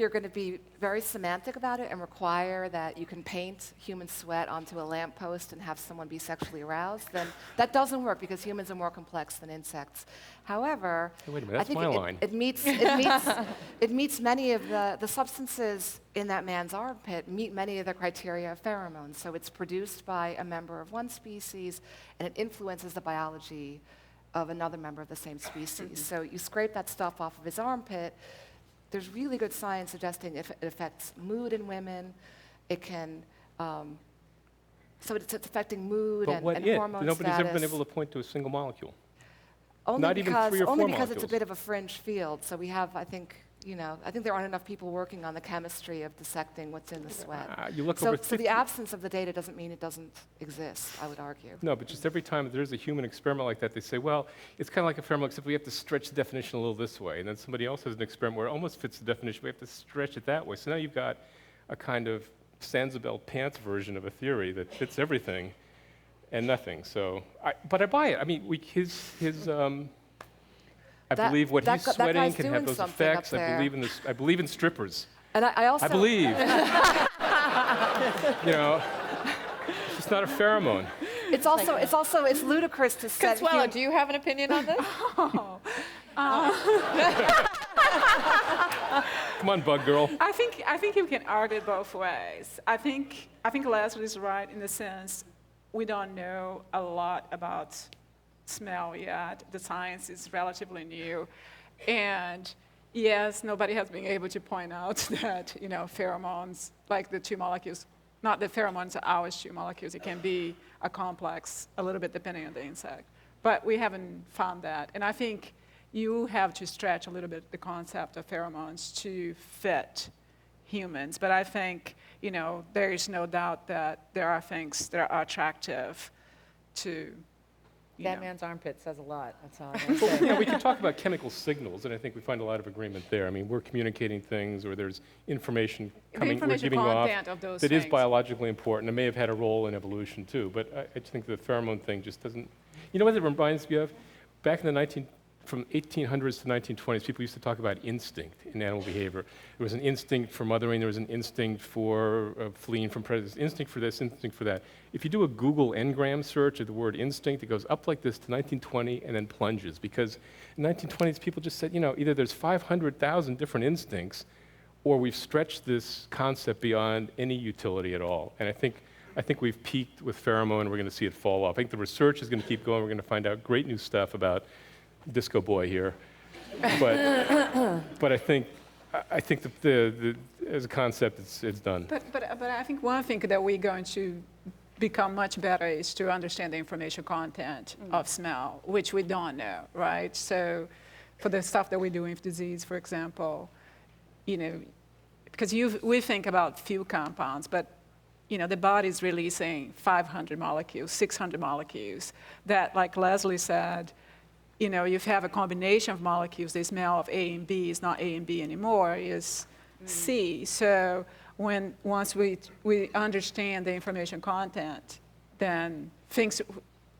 going to be very semantic about it and require that you can paint human sweat onto a lamppost and have someone be sexually aroused, then that doesn't work because humans are more complex than insects. However, Hey, wait a minute, I that's think my line. it meets many of the substances in that man's armpit meet many of the criteria of pheromones. So it's produced by a member of one species and it influences the biology of another member of the same species. So you scrape that stuff off of his armpit. There's really good science suggesting it affects mood in women. It can, so it's affecting mood But and what hormone Nobody's status. ever been able to point to a single molecule. Only not even because, 3 or 4 only because it's a molecules. bit of a fringe field. So we have, I think there aren't enough people working on the chemistry of dissecting what's in the sweat. You look So, over so 50 the absence of the data doesn't mean it doesn't exist, I would argue. No, but just every time there's a human experiment like that, they say, well, it's kind of like a pheromone, except we have to stretch the definition a little this way. And then somebody else has an experiment where it almost fits the definition. We have to stretch it that way. So now you've got a kind of Sanzabel pants version of a theory that fits everything and nothing. So, but I buy it. I mean, I believe what he's that sweating guy's can have doing those something up effects. there. I believe in strippers. And I also I believe. It's not a pheromone. it's ludicrous to set Consuelo, do you have an opinion on this? Come on, bug girl. I think you can argue it both ways. I think Leslie's right in the sense we don't know a lot about smell yet. The science is relatively new, and yes, nobody has been able to point out that pheromones, like the two molecules, not the pheromones are our two molecules. It can be a complex, a little bit depending on the insect, but we haven't found that. And I think you have to stretch a little bit the concept of pheromones to fit humans. But I think, there is no doubt that there are things that are attractive to, That man's armpit says a lot. That's all I'm going to say. We can talk about chemical signals, and I think we find a lot of agreement there. I mean, we're communicating things, or there's information coming, we're information giving off content of those that is things. biologically important. It may have had a role in evolution too, but I just think the pheromone thing just doesn't. You know what it reminds me of? Back in from 1800s to 1920s, people used to talk about instinct in animal behavior. There was an instinct for mothering, there was an instinct for fleeing from predators, instinct for this, instinct for that. If you do a Google Ngram search of the word instinct, it goes up like this to 1920 and then plunges, because in 1920s people just said, either there's 500,000 different instincts, or we've stretched this concept beyond any utility at all. And I think we've peaked with pheromone, and we're going to see it fall off. I think the research is going to keep going. We're going to find out great new stuff about Disco Boy here, but I think the as a concept it's done. But I think one thing that we're going to become much better is to understand the information content of smell, which we don't know, right? So for the stuff that we do with disease, for example, because we think about few compounds, but the body's releasing 500 molecules, 600 molecules that, like Leslie said, you have a combination of molecules, they smell of A and B is not A and B anymore, is C. So once we understand the information content, then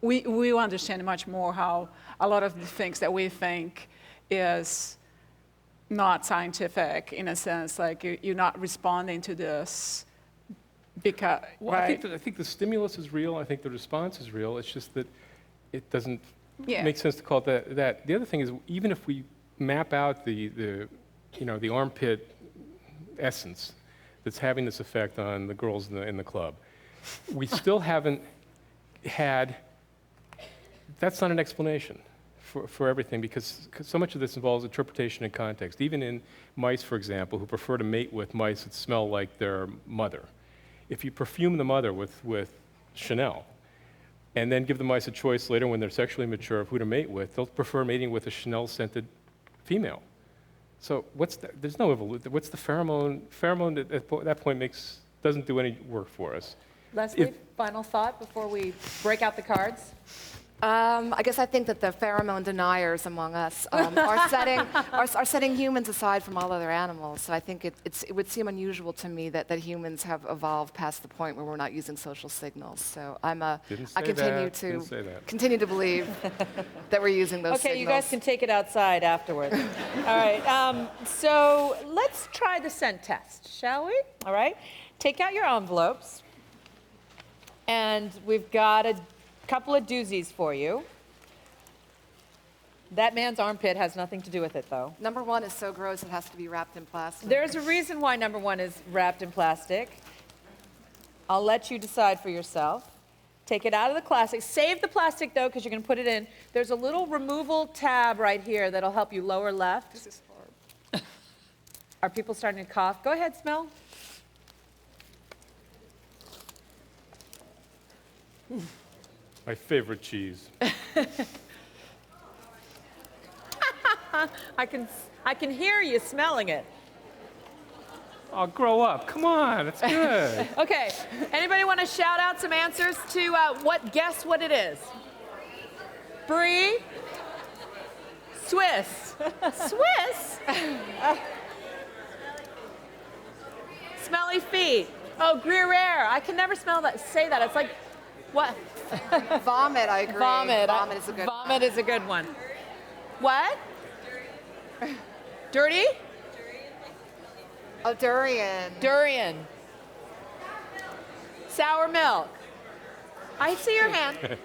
we will understand much more how a lot of the things that we think is not scientific, in a sense, like you're not responding to this because, Well, right? I think the stimulus is real. I think the response is real. It's just that it doesn't Yeah. make sense to call it that. The other thing is, even if we map out the armpit essence that's having this effect on the girls in the club. We still haven't had, that's not an explanation for everything, because so much of this involves interpretation and context. Even in mice, for example, who prefer to mate with mice that smell like their mother. If you perfume the mother with Chanel, and then give the mice a choice later when they're sexually mature of who to mate with, they'll prefer mating with a Chanel-scented female. So there's no evolution. What's the pheromone? Pheromone at that point doesn't do any work for us. Leslie, final thought before we break out the cards? I guess I think that the pheromone deniers among us are setting humans aside from all other animals. So I think it would seem unusual to me that humans have evolved past the point where we're not using social signals. So I continue to believe that we're using those signals. Okay, you guys can take it outside afterwards. All right, so let's try the scent test, shall we? All right, take out your envelopes. And we've got a couple of doozies for you. That man's armpit has nothing to do with it, though. Number 1 is so gross it has to be wrapped in plastic. There's a reason why number 1 is wrapped in plastic. I'll let you decide for yourself. Take it out of the plastic. Save the plastic, though, because you're going to put it in. There's a little removal tab right here that'll help you lower left. This is hard. Are people starting to cough? Go ahead, smell. My favorite cheese. I can hear you smelling it. Oh, grow up. Come on, it's good. Okay, anybody want to shout out some answers to guess what it is? Brie? Swiss. Swiss? Smelly feet. Oh, Gruyere. I can never say that. It's like, what? Vomit, I agree. Vomit. Vomit is a good one. Vomit is a good one. What? Dirty? Oh, durian. Durian. Sour milk. I see your hand.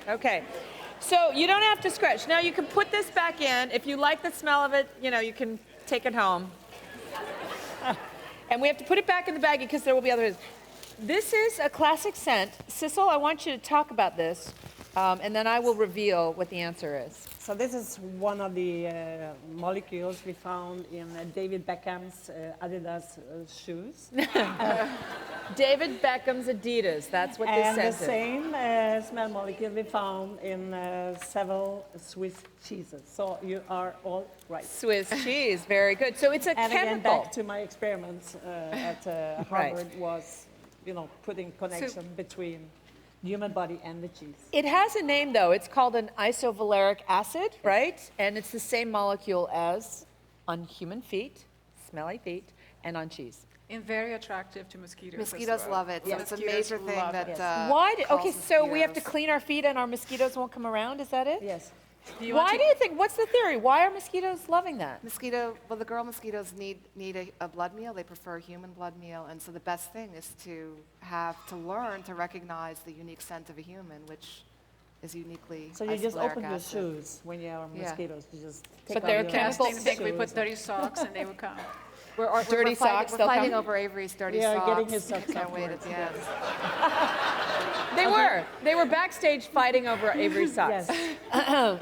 Okay. So you don't have to scratch. Now you can put this back in. If you like the smell of it, you can take it home. And we have to put it back in the baggie because there will be others. This is a classic scent. Sissel, I want you to talk about this, and then I will reveal what the answer is. So this is one of the molecules we found in David Beckham's Adidas shoes. David Beckham's Adidas, that's what this And the scent is. same smell molecule we found in several Swiss cheeses. So you are all right. Swiss cheese, very good. So it's a And chemical. again, back to my experiments at Harvard was, putting connection between the human body and the cheese. It has a name, though. It's called an isovaleric acid, right? And it's the same molecule as on human feet, smelly feet, and on cheese. And very attractive to mosquitoes. Mosquitoes love it. So it's a major thing that. Why? calls Okay, so we have to mosquitoes. clean our feet and our mosquitoes won't come around. Is that it? Yes. Why do you think? What's the theory? Why are mosquitoes loving that? The girl mosquitoes need a blood meal. They prefer a human blood meal. And so the best thing is to learn to recognize the unique scent of a human, which is uniquely So you just isovaleric open your acid. shoes when you are mosquitoes. You just take But out they're your chemical- They think we shoes. put dirty socks and they would come. Dirty socks, We're they'll fighting come? over Avery's dirty Yeah, socks. getting his socks Can't wait at afterwards, the end. They were backstage fighting over Avery's socks. Yes.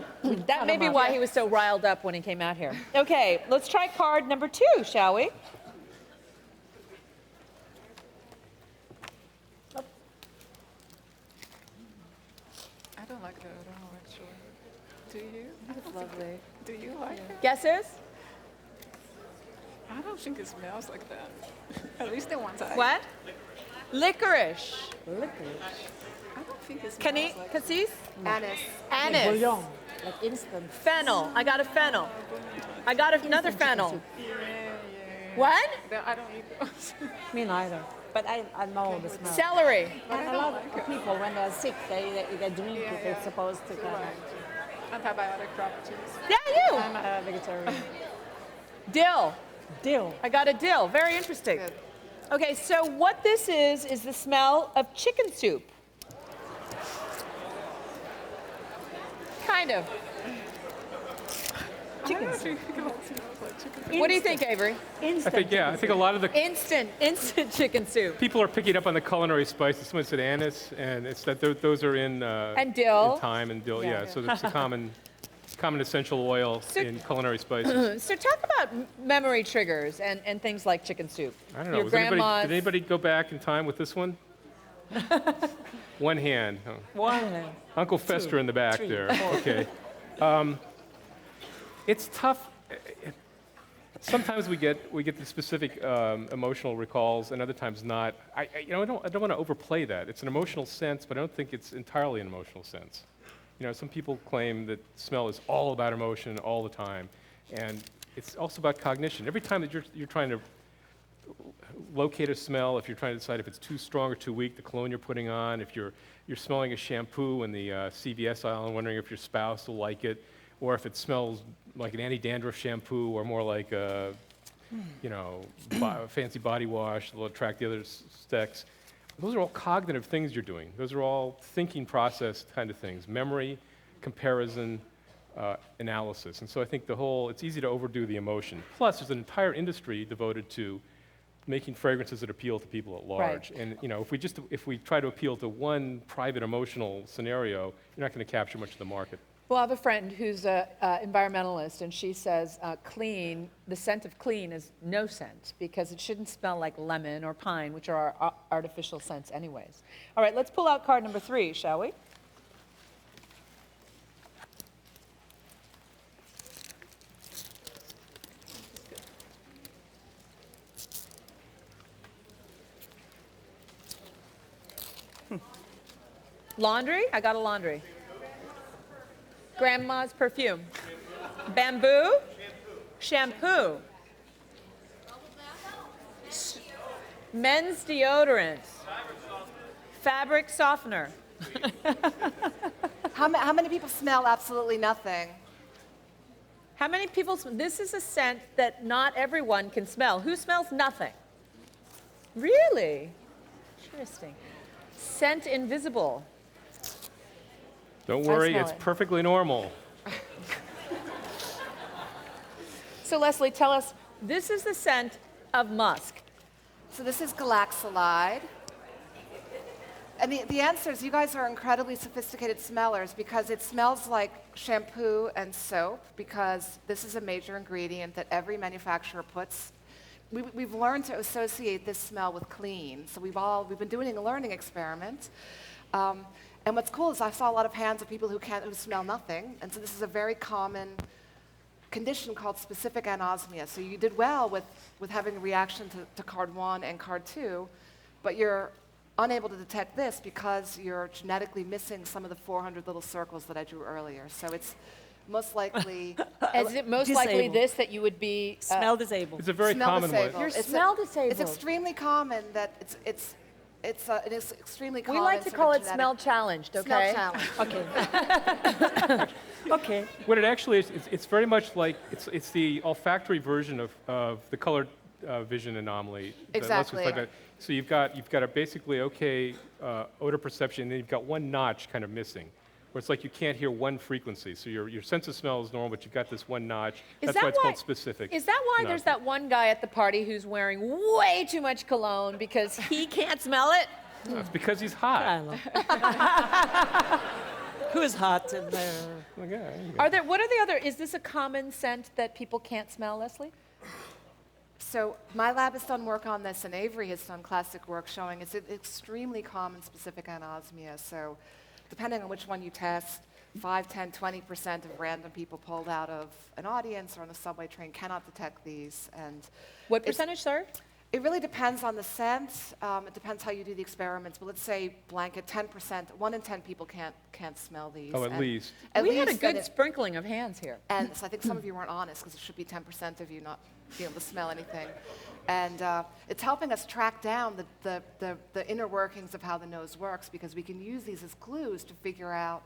That may be why he was so riled up when he came out here. Okay, let's try card number 2, shall we? I don't like that at all, actually. Do you? It's lovely. Do you like it? Guesses? I don't think it smells like that. At least the ones I. What? Licorice. I don't think it smells like Cassis? Anise. Anise. Bouillon, like instant. Fennel. I got a fennel. I got another fennel. Yeah. What? I don't eat those. Me neither. But I know the smell. Celery. And a lot of people, when they're sick, they drink it. It's supposed to kind of... Antibiotic properties. Yeah, you. I'm a vegetarian. Dill. Dill. I got a dill. Very interesting. Good. Okay, so what this is the smell of chicken soup. Kind of. Chicken soup. What do you think, Avery? I think, yeah, I think a lot of the Instant chicken soup. people are picking up on the culinary spices. Someone said anise, and it's that those are in And dill. in thyme and dill. Yeah, Yeah. so it's a common essential oil So- in culinary spices. So talk about memory triggers and things like chicken soup. I don't know. Your grandma's. Did anybody go back in time with this one? One hand. Oh. One. Uncle Fester in the back three, there. four. Okay. It's tough. Sometimes we get the specific emotional recalls, and other times not. I don't want to overplay that. It's an emotional sense, but I don't think it's entirely an emotional sense. You know, some people claim that smell is all about emotion all the time, and it's also about cognition. Every time that you're trying to locate a smell, if you're trying to decide if it's too strong or too weak, the cologne you're putting on, if you're smelling a shampoo in the CVS aisle and wondering if your spouse will like it, or if it smells like an anti-dandruff shampoo or more like a, fancy body wash that'll attract the other sex. Those are all cognitive things you're doing. Those are all thinking process kind of things, memory, comparison, analysis. And so I think it's easy to overdo the emotion. Plus, there's an entire industry devoted to making fragrances that appeal to people at large. Right. And if we try to appeal to one private emotional scenario, you're not going to capture much of the market. Well, I have a friend who's an environmentalist, and she says the scent of clean is no scent because it shouldn't smell like lemon or pine, which are our artificial scents anyways. All right, let's pull out card number 3, shall we? Laundry? I got a laundry. Grandma's perfume. Bamboo? Shampoo. Men's deodorant. Fabric softener. How many people smell absolutely nothing? How many people, this is a scent that not everyone can smell. Who smells nothing? Really? Interesting. Scent invisible. Don't worry, smell it's it. perfectly normal. So Leslie, tell us, this is the scent of musk. So this is galaxolide. And the answer is you guys are incredibly sophisticated smellers because it smells like shampoo and soap because this is a major ingredient that every manufacturer puts. We've learned to associate this smell with clean. So we've been doing a learning experiment. And what's cool is I saw a lot of hands of people who smell nothing. And so this is a very common condition called specific anosmia. So you did well with having a reaction to card 1 and card 2, but you're unable to detect this because you're genetically missing some of the 400 little circles that I drew earlier. So it's most likely Is it most likely Disabled. this that you would be Smell disabled. It's a very smell common disabled. one. You're It's smell disabled. It's extremely common that it is extremely We common. like to sort of call it genetic- smell challenged, okay? Smell challenge. Okay. Okay. What it actually is, it's very much like, it's the olfactory version of the color vision anomaly. that most of us Exactly. like that. So you've got a basically okay odor perception, and then you've got one notch kind of missing, where it's like you can't hear one frequency. So your sense of smell is normal, but you've got this one notch. Is That's that why it's why- called specific. Is that why No. there's that one guy at the party who's wearing way too much cologne because he can't smell it? No, it's because he's hot. Who is hot in there? Like, yeah, there you go. What are the other, is this a common scent that people can't smell, Leslie? So my lab has done work on this, and Avery has done classic work showing it's an extremely common specific anosmia. So depending on which one you test, 5, 10, 20% of random people pulled out of an audience or on a subway train cannot detect these. And What It's- percentage, sir? it really depends on the scent. It depends how you do the experiments. But let's say blanket 10%, 1 in 10 people can't smell these. Oh, at And least. We had a least, good and it- sprinkling of hands here. and so I think some of you weren't honest because it should be 10% of you not being able to smell anything. And it's helping us track down the inner workings of how the nose works because we can use these as clues to figure out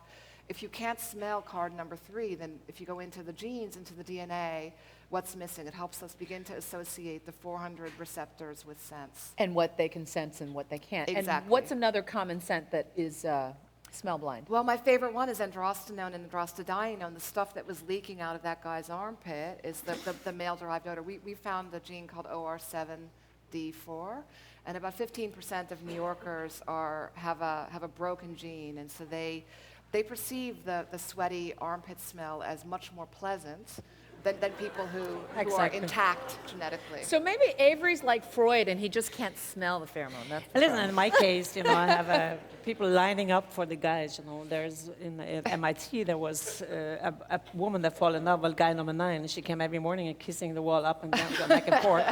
if you can't smell card number 3, then if you go into the genes, into the DNA, what's missing? It helps us begin to associate the 400 receptors with scents. And what they can sense and what they can't. And Exactly. what's another common scent that is smell blind? Well, my favorite one is androstenone and androstadienone. The stuff that was leaking out of that guy's armpit is the male-derived odor. We found a gene called OR7D4, and about 15% of New Yorkers have a broken gene, and so they perceive the sweaty armpit smell as much more pleasant than people who are intact genetically. So maybe Avery's like Freud and he just can't smell the pheromone. That's the Listen, problem. in my case, I have people lining up for the guys. There's at MIT there was a woman that fell in love with guy number 9. She came every morning and kissing the wall up and down, back and forth.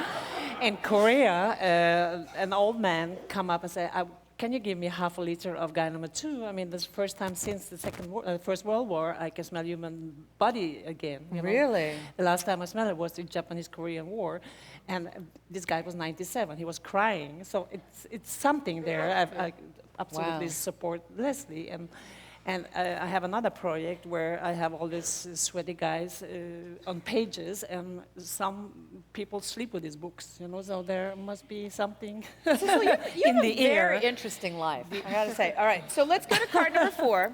In Korea, an old man come up and say, "Can you give me half a liter of guy number 2? I mean, this is the first time since the First World War I can smell human body again. Really? The last time I smelled it was the Japanese-Korean War, and this guy was 97. He was crying. So it's something there. I absolutely support Leslie. And I have another project where I have all these sweaty guys on pages, and some people sleep with these books, so there must be something Cecil, you in have the a air. very interesting life, I gotta say. All right, so let's go to card number 4.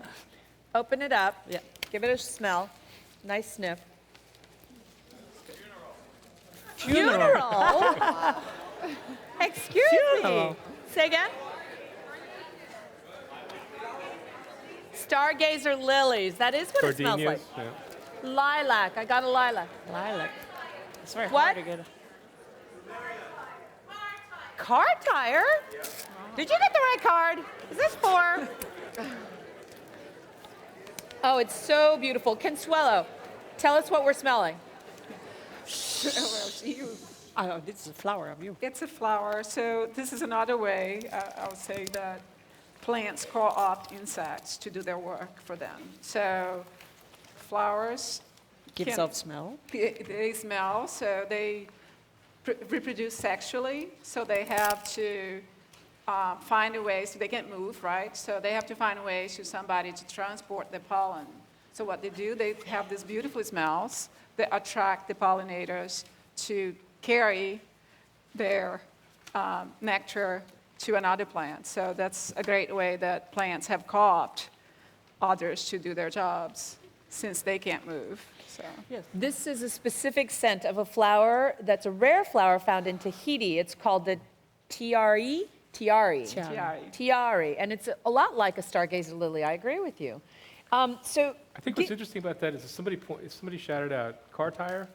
Open it up. Yeah. Give it a smell. Nice sniff. Funeral? Excuse me. Say again? Stargazer lilies. That is what it smells like. Gardenias, yeah. Lilac. I got a lilac. Lilac. It's very What? hard to get. Car tire? Did you get the right card? Is this 4? Oh, it's so beautiful. Consuelo, tell us what we're smelling. Oh, this is a flower of you. It's a flower, so this is another way, I would say, that plants co-opt insects to do their work for them. So flowers Gives off smell. They smell, so they reproduce sexually, so they have to find a way, so they can't move, right? So they have to find ways to somebody to transport the pollen. So what they do, they have these beautiful smells that attract the pollinators to carry their nectar to another plant. So that's a great way that plants have co-opted others to do their jobs since they can't move. So. Yes. This is a specific scent of a flower that's a rare flower found in Tahiti. It's called the tiare. Tiare. And it's a lot like a stargazer lily. I agree with you. So I think what's interesting about that is that somebody shouted out car tire.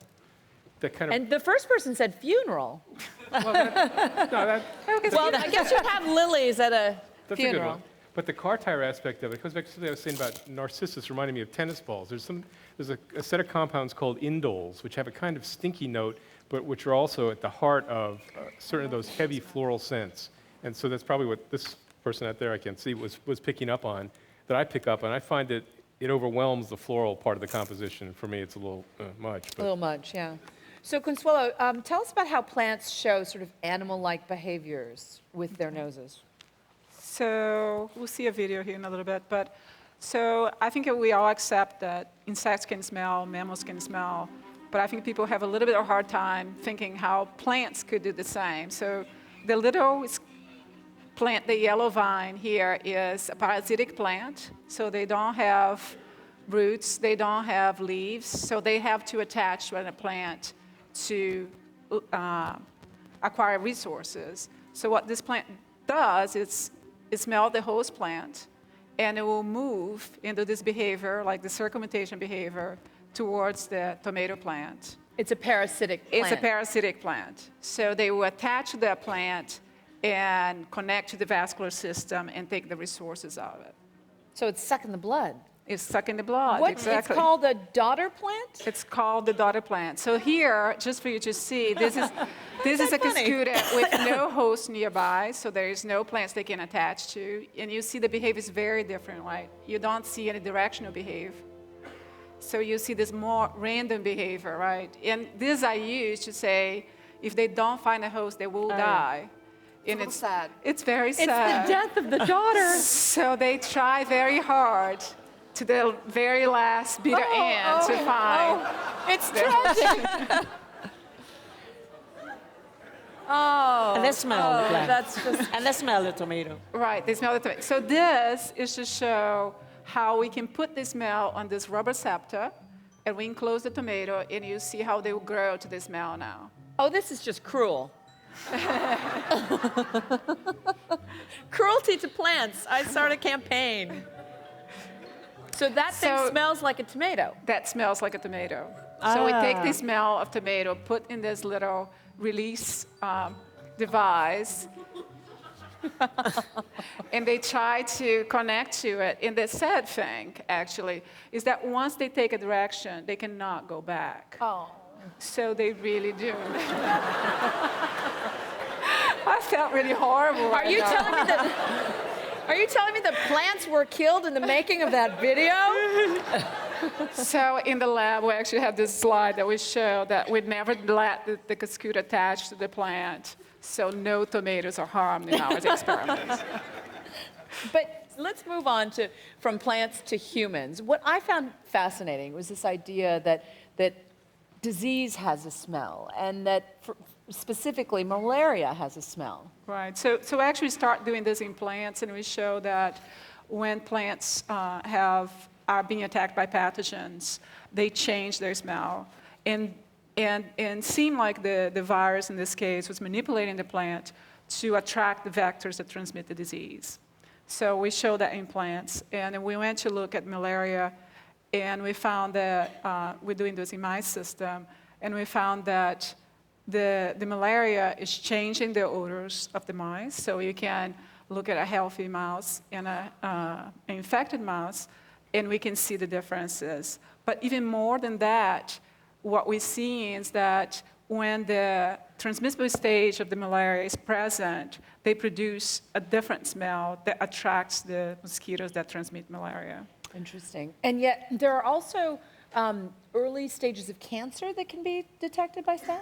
That kind of. And the first person said funeral. Well, Well, I guess you'd have lilies at a that's a good funeral. one. But the car tire aspect of it goes back to something I was saying about narcissus, reminding me of tennis balls. There's a set of compounds called indoles, which have a kind of stinky note, but which are also at the heart of certain of those heavy floral scents. And so that's probably what this person out there I can see was picking up on, that I pick up, and I find it overwhelms the floral part of the composition. For me, it's a little much. A little much, yeah. So Consuelo, tell us about how plants show sort of animal-like behaviors with their noses. So we'll see a video here in a little bit, but so I think we all accept that insects can smell, mammals can smell, but I think people have a little bit of a hard time thinking how plants could do the same. So the little plant, the yellow vine here, is a parasitic plant, so they don't have roots, they don't have leaves, so they have to attach to a plant to acquire resources. So what this plant does is it smells the host plant, and it will move into this behavior, like the circumvention behavior, towards the tomato plant. It's a parasitic plant. It's a parasitic plant. So they will attach to that plant and connect to the vascular system and take the resources out of it. So it's sucking the blood. It's sucking the blood, What? exactly. It's called a daughter plant? It's called the daughter plant. So here, just for you to see, this is a cascuda with no host nearby, so there is no plants they can attach to. And you see the behavior is very different, right? You don't see any directional behavior. So you see this more random behavior, right? And this I use to say, if they don't find a host, they will die. And It's sad. It's very It's sad. the death of the daughter. So they try very hard to the very last bitter end to find. It's tragic. Oh. And they smell the plant. That's just. And they smell the tomato. Right, they smell the tomato. So this is to show how we can put the smell on this rubber scepter, and we enclose the tomato, and you see how they will grow to the smell now. Oh, this is just cruel. Cruelty to plants. I start a campaign. So that thing smells like a tomato. That smells like a tomato. So we take the smell of tomato, put in this little release device, and they try to connect to it. And the sad thing, actually, is that once they take a direction, they cannot go back. Oh. So they really do. I felt really horrible. Are you telling me that? Are you telling me that plants were killed in the making of that video? So in the lab, we actually have this slide that we show that we'd never let the cascade attach to the plant, so no tomatoes are harmed in our experiments. But let's move on from plants to humans. What I found fascinating was this idea that disease has a smell, and that specifically malaria has a smell. Right. So actually we start doing this in plants, and we show that when plants are being attacked by pathogens, they change their smell. And seem like the virus in this case was manipulating the plant to attract the vectors that transmit the disease. So we show that in plants. And then we went to look at malaria, and we found that we're doing this in my system, and we found that the malaria is changing the odors of the mice. So you can look at a healthy mouse and an infected mouse, and we can see the differences. But even more than that, what we see is that when the transmissible stage of the malaria is present, they produce a different smell that attracts the mosquitoes that transmit malaria. Interesting. And yet there are also early stages of cancer that can be detected by scent?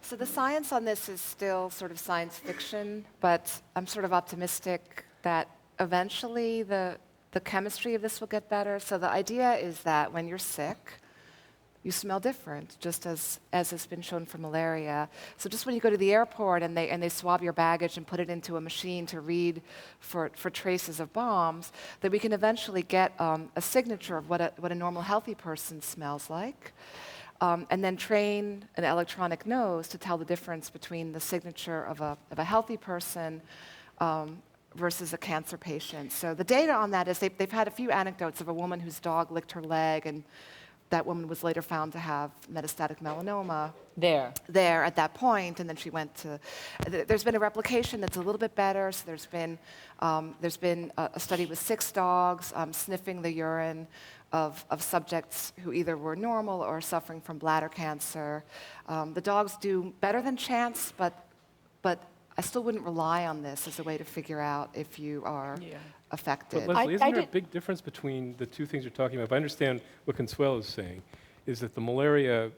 So the science on this is still sort of science fiction, but I'm sort of optimistic that eventually the chemistry of this will get better. So the idea is that when you're sick, you smell different, just as has been shown for malaria. So just when you go to the airport and they swab your baggage and put it into a machine to read for traces of bombs, that we can eventually get a signature of what a normal healthy person smells like. And then train an electronic nose to tell the difference between the signature of a healthy person versus a cancer patient. So the data on that is they've had a few anecdotes of a woman whose dog licked her leg, and that woman was later found to have metastatic melanoma. There at that point, and then she went to. There's been a replication that's a little bit better. So there's been a study with 6 dogs sniffing the urine of subjects who either were normal or suffering from bladder cancer. The dogs do better than chance, but I still wouldn't rely on this as a way to figure out if you are affected. But Leslie, isn't there a big difference between the two things you're talking about? If I understand what Consuelo is saying, is that the malaria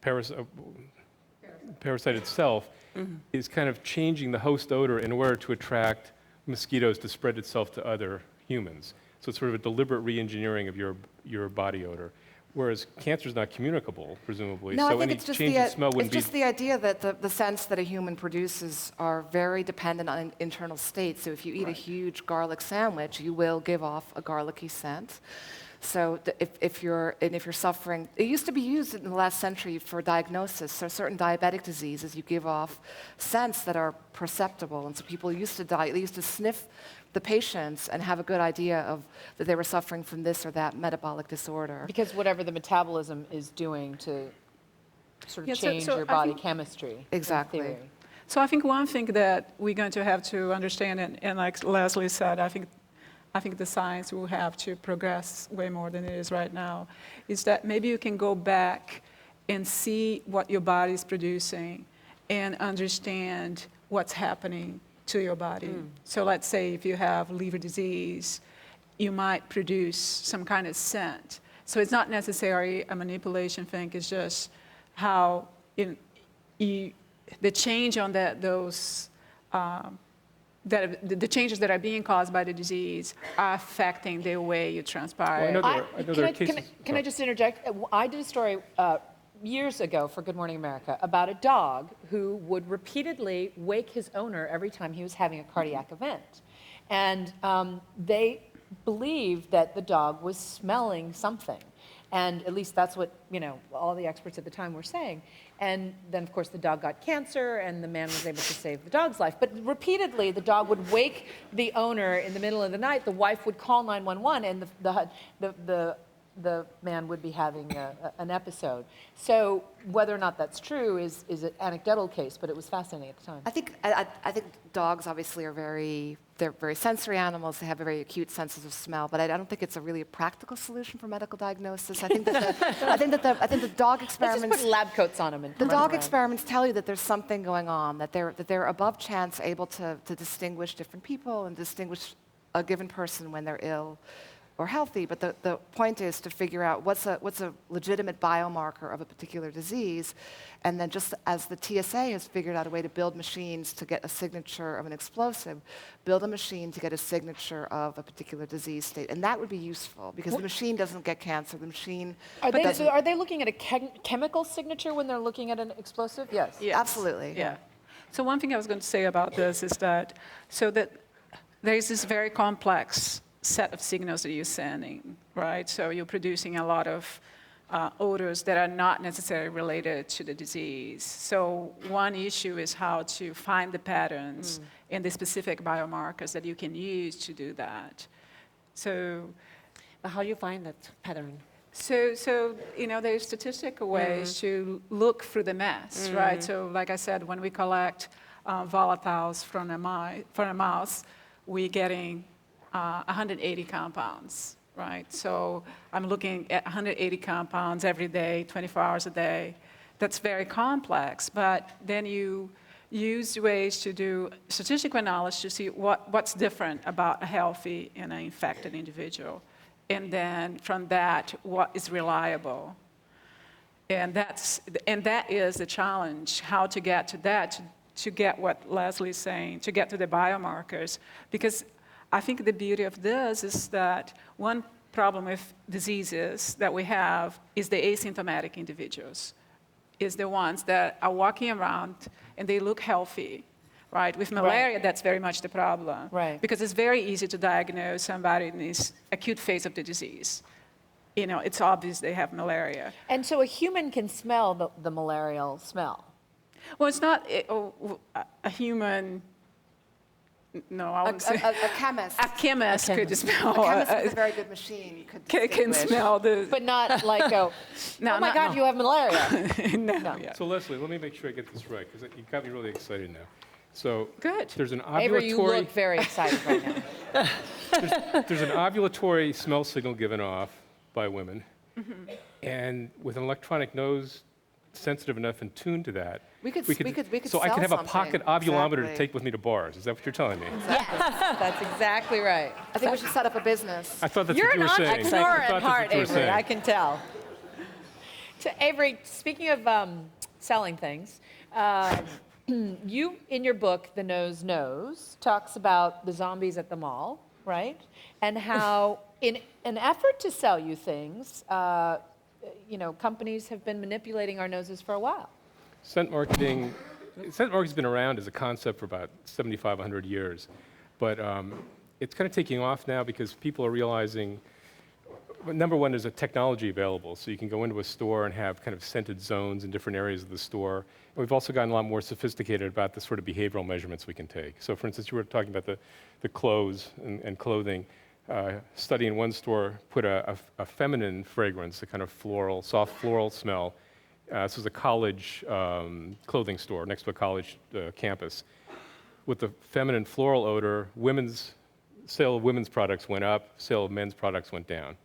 parasite itself is kind of changing the host odor in order to attract mosquitoes to spread itself to other humans. So it's sort of a deliberate re-engineering of your body odor. Whereas cancer is not communicable, presumably, No, so I think any it's just change in smell wouldn't it's just the idea that the scents that a human produces are very dependent on internal state. So if you eat a huge garlic sandwich, you will give off a garlicky scent. So if you're suffering, it used to be used in the last century for diagnosis. So certain diabetic diseases, you give off scents that are perceptible, and so people used to sniff the patients and have a good idea of that they were suffering from this or that metabolic disorder. Because whatever the metabolism is doing to sort of change your body chemistry. Exactly. So I think one thing that we're going to have to understand, and like Leslie said, I think the science will have to progress way more than it is right now, is that maybe you can go back and see what your body is producing and understand what's happening to your body. So let's say if you have liver disease, you might produce some kind of scent. So it's not necessarily a manipulation thing, it's just how the change on those the changes that are being caused by the disease are affecting the way you transpire. Well, I know there are cases. Can I just interject? I did a story years ago for Good Morning America about a dog who would repeatedly wake his owner every time he was having a cardiac event. And they believed that the dog was smelling something. And at least that's what, all the experts at the time were saying. And then, of course, the dog got cancer, and the man was able to save the dog's life. But repeatedly, the dog would wake the owner in the middle of the night. The wife would call 911, and the man would be having an episode. So whether or not that's true is an anecdotal case, but it was fascinating at the time. I think dogs obviously they're very sensory animals. They have very acute senses of smell, but I don't think it's a practical solution for medical diagnosis. I think that the dog experiments. Let's just put lab coats on them. The dog experiments tell you that there's something going on, that they're above chance able to distinguish different people and distinguish a given person when they're ill or healthy, but the point is to figure out what's a legitimate biomarker of a particular disease, and then just as the TSA has figured out a way to build machines to get a signature of an explosive, build a machine to get a signature of a particular disease state, and that would be useful because the machine doesn't get cancer. The machine are they looking at a chemical signature when they're looking at an explosive? Yes. Yes. Absolutely. Yeah. So one thing I was going to say about this is that there is this very complex set of signals that you're sending, right? So you're producing a lot of odors that are not necessarily related to the disease. So one issue is how to find the patterns in the specific biomarkers that you can use to do that. So, But how you find that pattern? So there's statistical ways to look through the mess, right? So like I said, when we collect volatiles from a mouse, we're getting 180 compounds, right? So I'm looking at 180 compounds every day, 24 hours a day. That's very complex, but then you use ways to do statistical analysis to see what's different about a healthy and an infected individual. And then from that, what is reliable. And that is the challenge, how to get to that, to get what Leslie's saying, to get to the biomarkers. Because I think the beauty of this is that one problem with diseases that we have is the asymptomatic individuals, is the ones that are walking around and they look healthy, right? With malaria, that's very much the problem. Right. Because it's very easy to diagnose somebody in this acute phase of the disease. It's obvious they have malaria. And so a human can smell the malarial smell. Well, it's not a human. No, I wouldn't say. A chemist. A chemist could smell. A chemist with a very good machine Can smell the. But not like oh my God, you have malaria. No. Yeah. So Leslie, let me make sure I get this right, because you got me really excited now. So Good. There's an Avery, you ovulatory look very excited right now. there's an ovulatory smell signal given off by women, and with an electronic nose sensitive enough and tuned to that, we could so I could have sell a pocket something. ovulometer to Exactly. take with me to bars. Is that what you're telling me? That's exactly right. I think we should set up a business. I thought that's You're what you an were saying. entrepreneur I at thought heart, that's what you were Avery. I saying. can tell. So Avery, speaking of selling things, you in your book, The Nose Knows, talks about the zombies at the mall, right? And how in an effort to sell you things, companies have been manipulating our noses for a while. Scent marketing's been around as a concept for about 7,500 years, but it's kind of taking off now because people are realizing, well, number one, there's a technology available, so you can go into a store and have kind of scented zones in different areas of the store. And we've also gotten a lot more sophisticated about the sort of behavioral measurements we can take. So for instance, you were talking about the clothes and clothing. Study in one store put a feminine fragrance, a kind of soft floral smell. This was a college clothing store next to a college campus. With the feminine floral odor, sale of women's products went up, sale of men's products went down.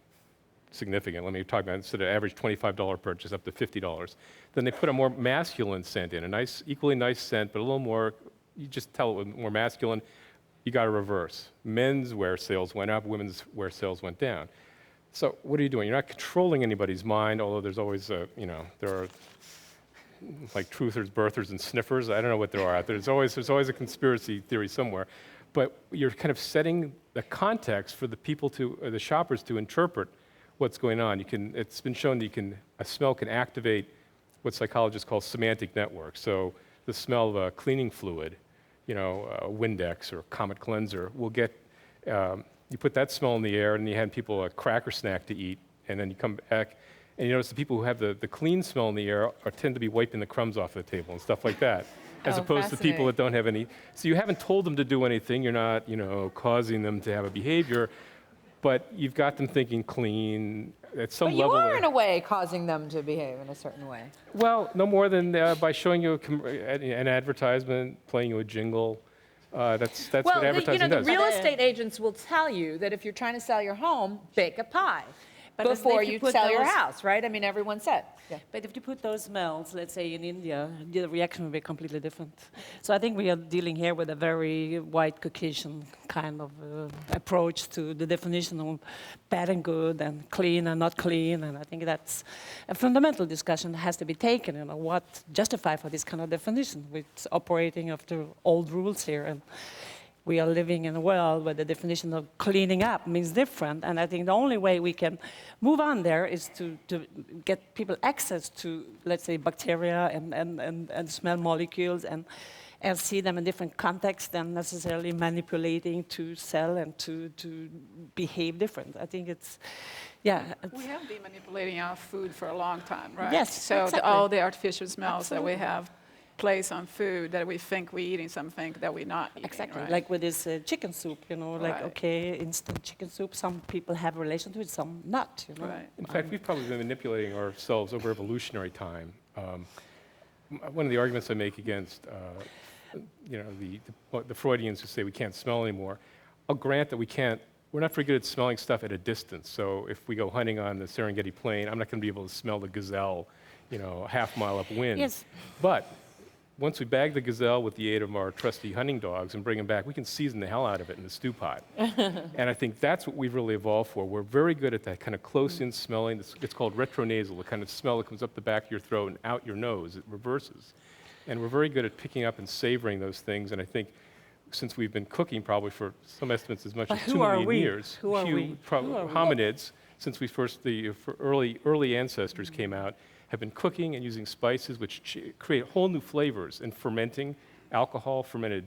Significant. Let me talk about, instead of average $25 purchase, up to $50. Then they put a more masculine scent in, equally nice scent, but a little more, you just tell it was more masculine. You got to reverse. Men's wear sales went up, women's wear sales went down. So what are you doing? You're not controlling anybody's mind, although there's always, there are like truthers, birthers, and sniffers. I don't know what there are out there. There's always a conspiracy theory somewhere. But you're kind of setting the context for the people the shoppers to interpret what's going on. It's been shown that a smell can activate what psychologists call semantic networks. So the smell of a cleaning fluid, you know, Windex or Comet cleanser, will get, you put that smell in the air and you hand people a cracker snack to eat, and then you come back and you notice the people who have the clean smell in the air tend to be wiping the crumbs off the table and stuff like that, as opposed to people that don't have any. So you haven't told them to do anything, you're not, you know, causing them to have a behavior, but you've got them thinking clean at some But level. you are, in a way, causing them to behave in a certain way. Well, no more than by showing you an advertisement, playing you a jingle. That's what advertising the does. real estate agents will tell you that if you're trying to sell your home, bake a pie But before if you you put sell your those- house, right? I mean, everyone said. Yeah. But if you put those smells, let's say in India, the reaction will be completely different. So I think we are dealing here with a very white Caucasian kind of approach to the definition of bad and good and clean and not clean. And I think that's a fundamental discussion that has to be taken. You know, what justifies for this kind of definition? We're operating after old rules here. And we are living in a world where the definition of cleaning up means different. And I think the only way we can move on there is to get people access to, let's say, bacteria and smell molecules and see them in different contexts than necessarily manipulating to sell and to behave different. I think it's, yeah. We have been manipulating our food for a long time, right? Yes, So exactly. all the artificial smells that we have place on food that we think we're eating something that we're not eating. Exactly, right? like with this chicken soup, you know, like, Right. okay, instant chicken soup, some people have a relation to it, some not, you know. Right. In fact, we've probably been manipulating ourselves over evolutionary time. One of the arguments I make against, you know, the Freudians who say we can't smell anymore, I'll grant that we're not very good at smelling stuff at a distance. So if we go hunting on the Serengeti Plain, I'm not going to be able to smell the gazelle, you know, a half mile upwind. Yes. But once we bag the gazelle with the aid of our trusty hunting dogs and bring him back, we can season the hell out of it in the stew pot. And I think that's what we've really evolved for. We're very good at that kind of close-in smelling. It's called retronasal, the kind of smell that comes up the back of your throat and out your nose. It reverses. And we're very good at picking up and savoring those things. And I think since we've been cooking probably for some estimates as much But as who 2 are million we? years, Who are we? hominids, since we first, the early ancestors came out, have been cooking and using spices which create whole new flavors and fermenting alcohol, fermented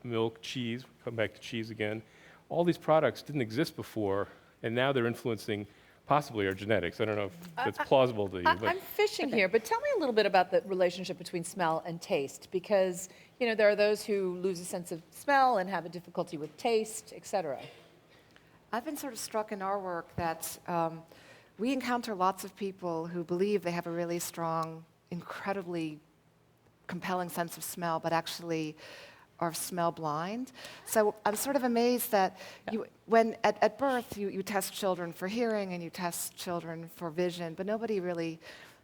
milk, cheese, come back to cheese again. All these products didn't exist before, and now they're influencing possibly our genetics. I don't know if that's plausible to you. But I'm fishing here, but tell me a little bit about the relationship between smell and taste, because, you know, there are those who lose a sense of smell and have a difficulty with taste, et cetera. I've been sort of struck in our work that we encounter lots of people who believe they have a really strong, incredibly compelling sense of smell, but actually are smell blind. So I'm sort of amazed that when at birth you test children for hearing and you test children for vision, but nobody really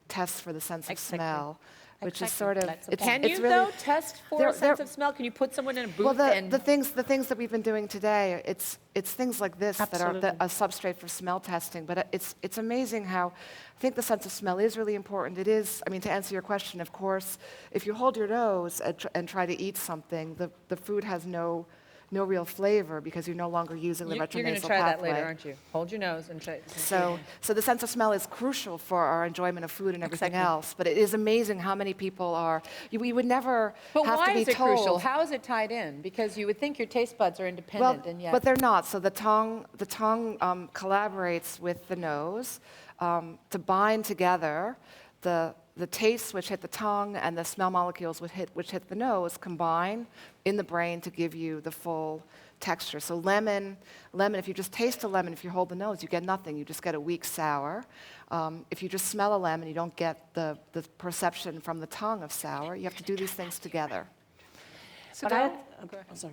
tests for the sense of smell. Which is sort of Can you, really, though, test for a sense of smell? Can you put someone in a booth and... the things that we've been doing today, it's things like this that are Absolutely. a substrate for smell testing. But it's amazing how I think the sense of smell is really important. It is, I mean, to answer your question, of course, if you hold your nose and try to eat something, the food has no real flavor because you're no longer using the retronasal pathway. You're going to try that later, aren't you? Hold your nose and try. So the sense of smell is crucial for our enjoyment of food and everything else. But it is amazing how many people are. We would never But have why to be is it told. crucial? How is it tied in? Because you would think your taste buds are independent, and yet... But they're not. So the tongue collaborates with the nose to bind together the tastes which hit the tongue and the smell molecules which hit the nose combine in the brain to give you the full texture. So lemon, if you just taste a lemon, if you hold the nose, you get nothing. You just get a weak sour. If you just smell a lemon, you don't get the perception from the tongue of sour. You have to do these things together. So Sorry.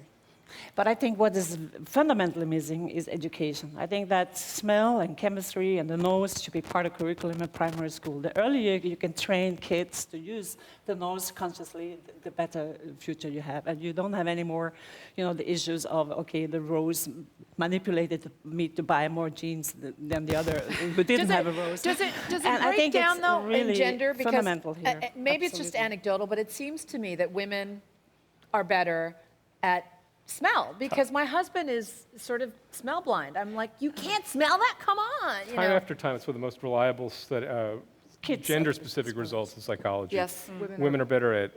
But I think what is fundamentally missing is education. I think that smell and chemistry and the nose should be part of curriculum in primary school. The earlier you can train kids to use the nose consciously, the better future you have. And you don't have any more, you know, the issues of, okay, the rose manipulated me to buy more jeans than the other who didn't have a rose. Does it And I break think down, it's though, really in gender? Because fundamental here. maybe it's just Absolutely. anecdotal, but it seems to me that women are better at smell, because my husband is sort of smell blind. I'm like, you can't smell that? Come on. You time know? after time, it's one of the most reliable kids. gender-specific results in psychology. Yes, Women are better at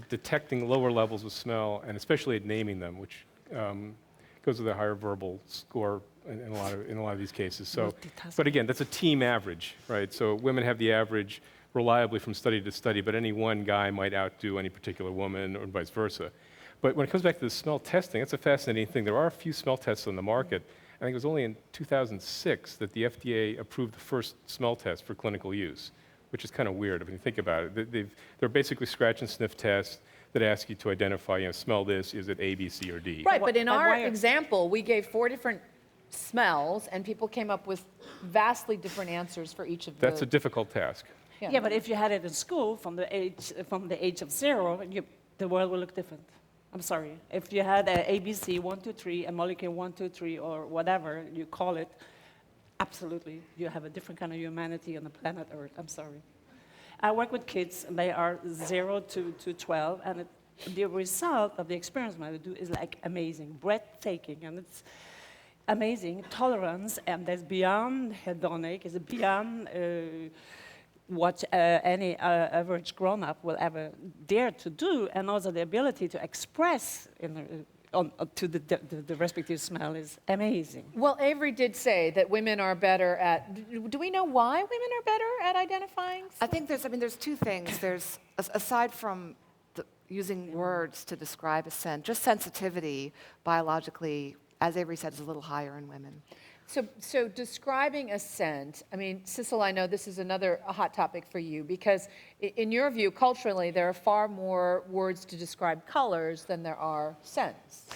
detecting lower levels of smell, and especially at naming them, which goes with a higher verbal score in a lot of these cases. So, but again, that's a team average, right? So women have the average reliably from study to study, but any one guy might outdo any particular woman, or vice versa. But when it comes back to the smell testing, that's a fascinating thing. There are a few smell tests on the market. I think it was only in 2006 that the FDA approved the first smell test for clinical use, which is kind of weird if you think about it. They're basically scratch and sniff tests that ask you to identify, smell this, is it A, B, C, or D? Right, but in And our why- example, we gave 4 different smells, and people came up with vastly different answers for each of That's a the... difficult task. Yeah, but if you had it in school from the age of 0, the world will look different. I'm sorry. If you had a ABC 1, 2, 3, a molecule 1, 2, 3, or whatever you call it, absolutely, you have a different kind of humanity on the planet Earth. I'm sorry. I work with kids, and they are 0 to 12, and the result of the experience I do is like amazing, breathtaking, and it's amazing tolerance, and that's beyond hedonic, it's beyond what any average grown-up will ever dare to do, and also the ability to express to the respective smell is amazing. Well, Avery did say that women are better at... Do we know why women are better at identifying? I think there's 2 things. There's, aside from using words to describe a scent, just sensitivity biologically, as Avery said, is a little higher in women. So describing a scent, I mean, Sissel, I know this is another hot topic for you, because in your view, culturally, there are far more words to describe colors than there are scents.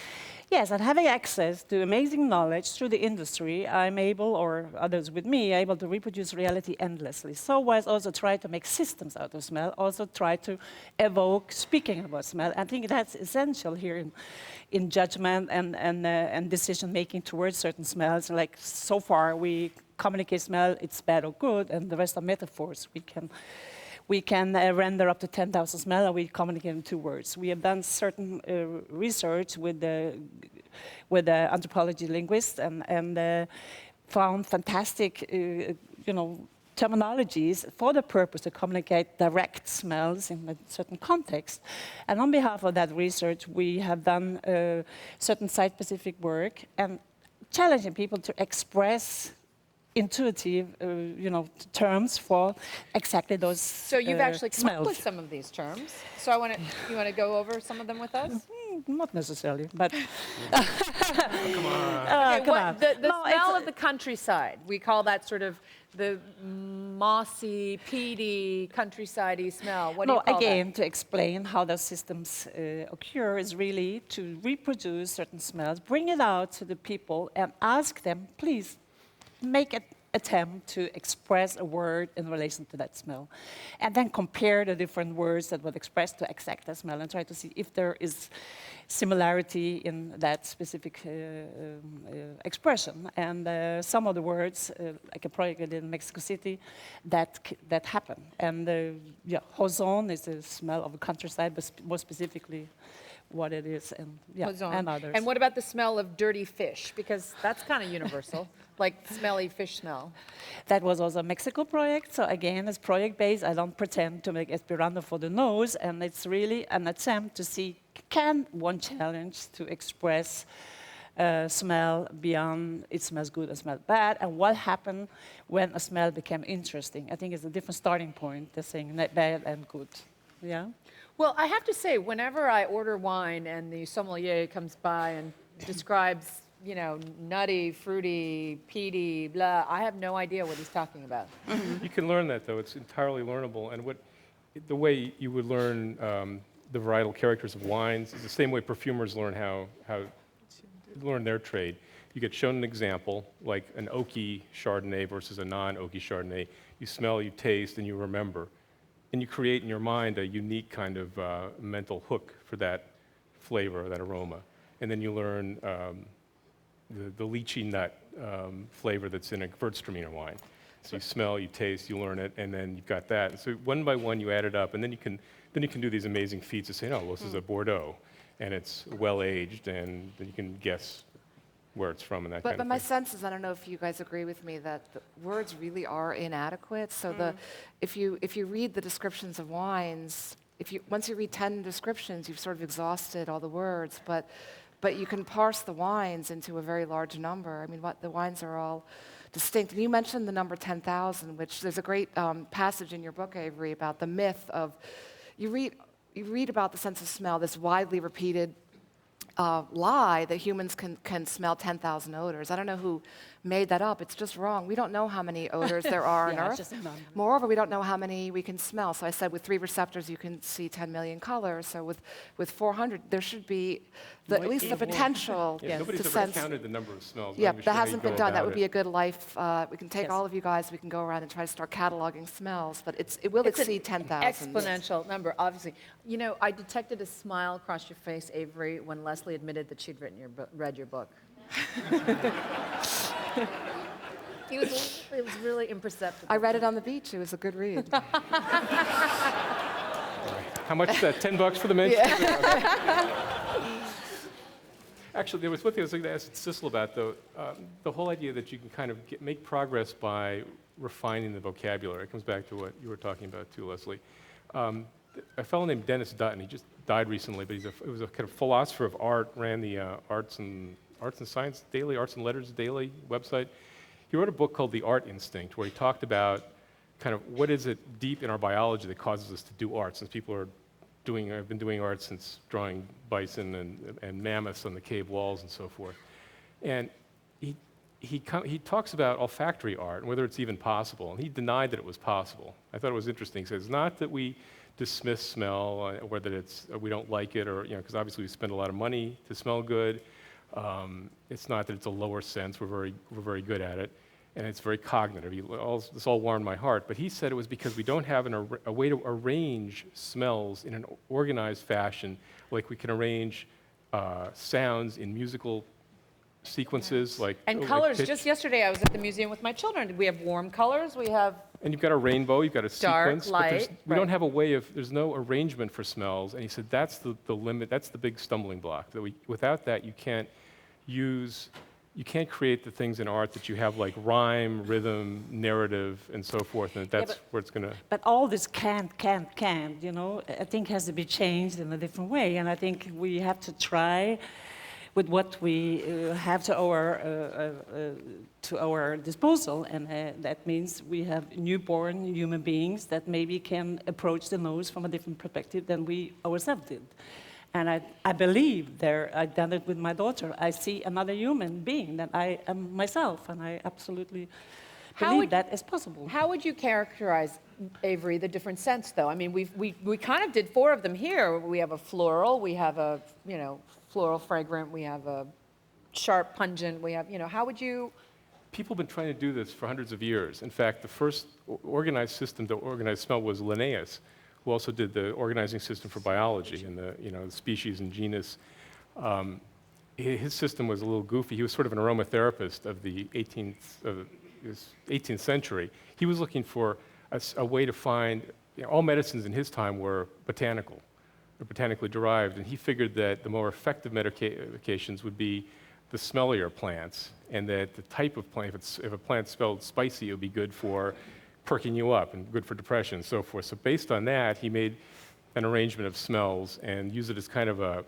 Yes, and having access to amazing knowledge through the industry, I'm able, or others with me, able to reproduce reality endlessly. So was also try to make systems out of smell, also try to evoke speaking about smell. I think that's essential here in judgment and decision-making towards certain smells. Like, so far, we communicate smell, it's bad or good, and the rest are metaphors. We can render up to 10,000 smells, and we communicate in 2 words. We have done certain research with the anthropology linguists and found fantastic, terminologies for the purpose to communicate direct smells in a certain context. And on behalf of that research, we have done certain site-specific work and challenging people to express intuitive, terms for exactly those So you've actually come up smells. with some of these terms. So you want to go over some of them with us? Not necessarily, but Okay, come on. The No, smell it's- of the countryside, we call that sort of the mossy, peaty, countryside-y smell. What do you call again, to explain how those systems occur is really to reproduce certain smells, bring it out to the people, and ask them, please, make an attempt to express a word in relation to that smell. And then compare the different words that were expressed to exact that smell and try to see if there is similarity in that specific expression. And some of the words, like a project I did in Mexico City, that happened. And ozone is the smell of the countryside, but more specifically what it is, and Ozone. and others. And what about the smell of dirty fish? Because that's kind of universal, like smelly fish smell. That was also a Mexico project. So again, it's project-based. I don't pretend to make Esperanto for the nose, and it's really an attempt to see, can one challenge to express smell beyond it smells good and smells bad, and what happened when a smell became interesting. I think it's a different starting point, the saying bad and good. Yeah? Well, I have to say, whenever I order wine and the sommelier comes by and describes, nutty, fruity, peaty, blah, I have no idea what he's talking about. You can learn that, though. It's entirely learnable. And the way you would learn the varietal characters of wines is the same way perfumers learn how learn their trade. You get shown an example, like an oaky Chardonnay versus a non-oaky Chardonnay. You smell, you taste, and you remember. And you create in your mind a unique kind of mental hook for that flavor, that aroma. And then you learn the lychee nut flavor that's in a Gewürztraminer wine. So you smell, you taste, you learn it, and then you've got that. And so one by one you add it up, and then you can do these amazing feats of saying, oh, well, this is a Bordeaux, and it's well aged, and then you can guess where it's from and that But kind of my thing. sense is, I don't know if you guys agree with me, that the words really are inadequate. So if you read the descriptions of wines, once you read 10 descriptions, you've sort of exhausted all the words. But you can parse the wines into a very large number. I mean, the wines are all distinct. And you mentioned the number 10,000, which there's a great passage in your book, Avery, about the myth of, you read about the sense of smell, this widely repeated lie that humans can smell 10,000 odors. I don't know who made that up. It's just wrong. We don't know how many odors there are on Yeah, it's Earth. just a number. Moreover, we don't know how many we can smell. So I said with 3 receptors, you can see 10 million colors. So with 400, there should be at least the potential Yeah, nobody's to ever sense. counted the number of smells. Yeah, Not even that sure how you hasn't go been done. That about would it. be a good life. We can take Yes. all of you guys. We can go around and try to start cataloging smells. But it will It's an exceed 10,000. exponential number, obviously. You know, I detected a smile across your face, Avery, when Leslie admitted that she'd read your book. It was really imperceptible. I read it on the beach. It was a good read. How much is that? $10 for the mention? Actually, there was one thing I was going to ask Cecil about, though. The whole idea that you can kind of make progress by refining the vocabulary. It comes back to what you were talking about, too, Leslie. A fellow named Dennis Dutton, he just died recently, but he was a kind of philosopher of art, ran the Arts and Science Daily, Arts and Letters Daily website. He wrote a book called The Art Instinct, where he talked about kind of what is it deep in our biology that causes us to do art, since people have been doing art since drawing bison and mammoths on the cave walls and so forth. And he talks about olfactory art and whether it's even possible, and he denied that it was possible. I thought it was interesting. He says, not that we dismiss smell, or that we don't like it, or, because obviously we spend a lot of money to smell good. It's not that it's a lower sense. We're very good at it, and it's very cognitive. This all warmed my heart. But he said it was because we don't have a way to arrange smells in an organized fashion, like we can arrange sounds in musical sequences, like And like colors. pitch. Just yesterday, I was at the museum with my children. We have warm colors. We have And you've got a rainbow, you've got a Dark, sequence, but light, we don't right. have a way of, there's no arrangement for smells. And he said that's the limit, that's the big stumbling block. That without that, you can't create the things in art that you have, like rhyme, rhythm, narrative, and so forth. And that's where it's going to. But all this can't, I think has to be changed in a different way. And I think we have to try with what we have to our disposal. And that menes we have newborn human beings that maybe can approach the nose from a different perspective than we ourselves did. And I believe I've done it with my daughter. I see another human being that I am myself, and I absolutely believe that is possible. How would you characterize, Avery, the different scents, though? I mean, we kind of did 4 of them here. We have a floral, we have a, floral fragrant, we have a sharp pungent, we have, how would you... People have been trying to do this for hundreds of years. In fact, the first organized system to organize smell was Linnaeus, who also did the organizing system for biology and the species and genus. His system was a little goofy. He was sort of an aromatherapist of the 18th century. He was looking for a way to find, all medicines in his time were botanical, or botanically derived, and he figured that the more effective medications would be the smellier plants, and that the type of plant, if a plant smelled spicy, it would be good for perking you up and good for depression and so forth. So based on that, he made an arrangement of smells and used it as kind of a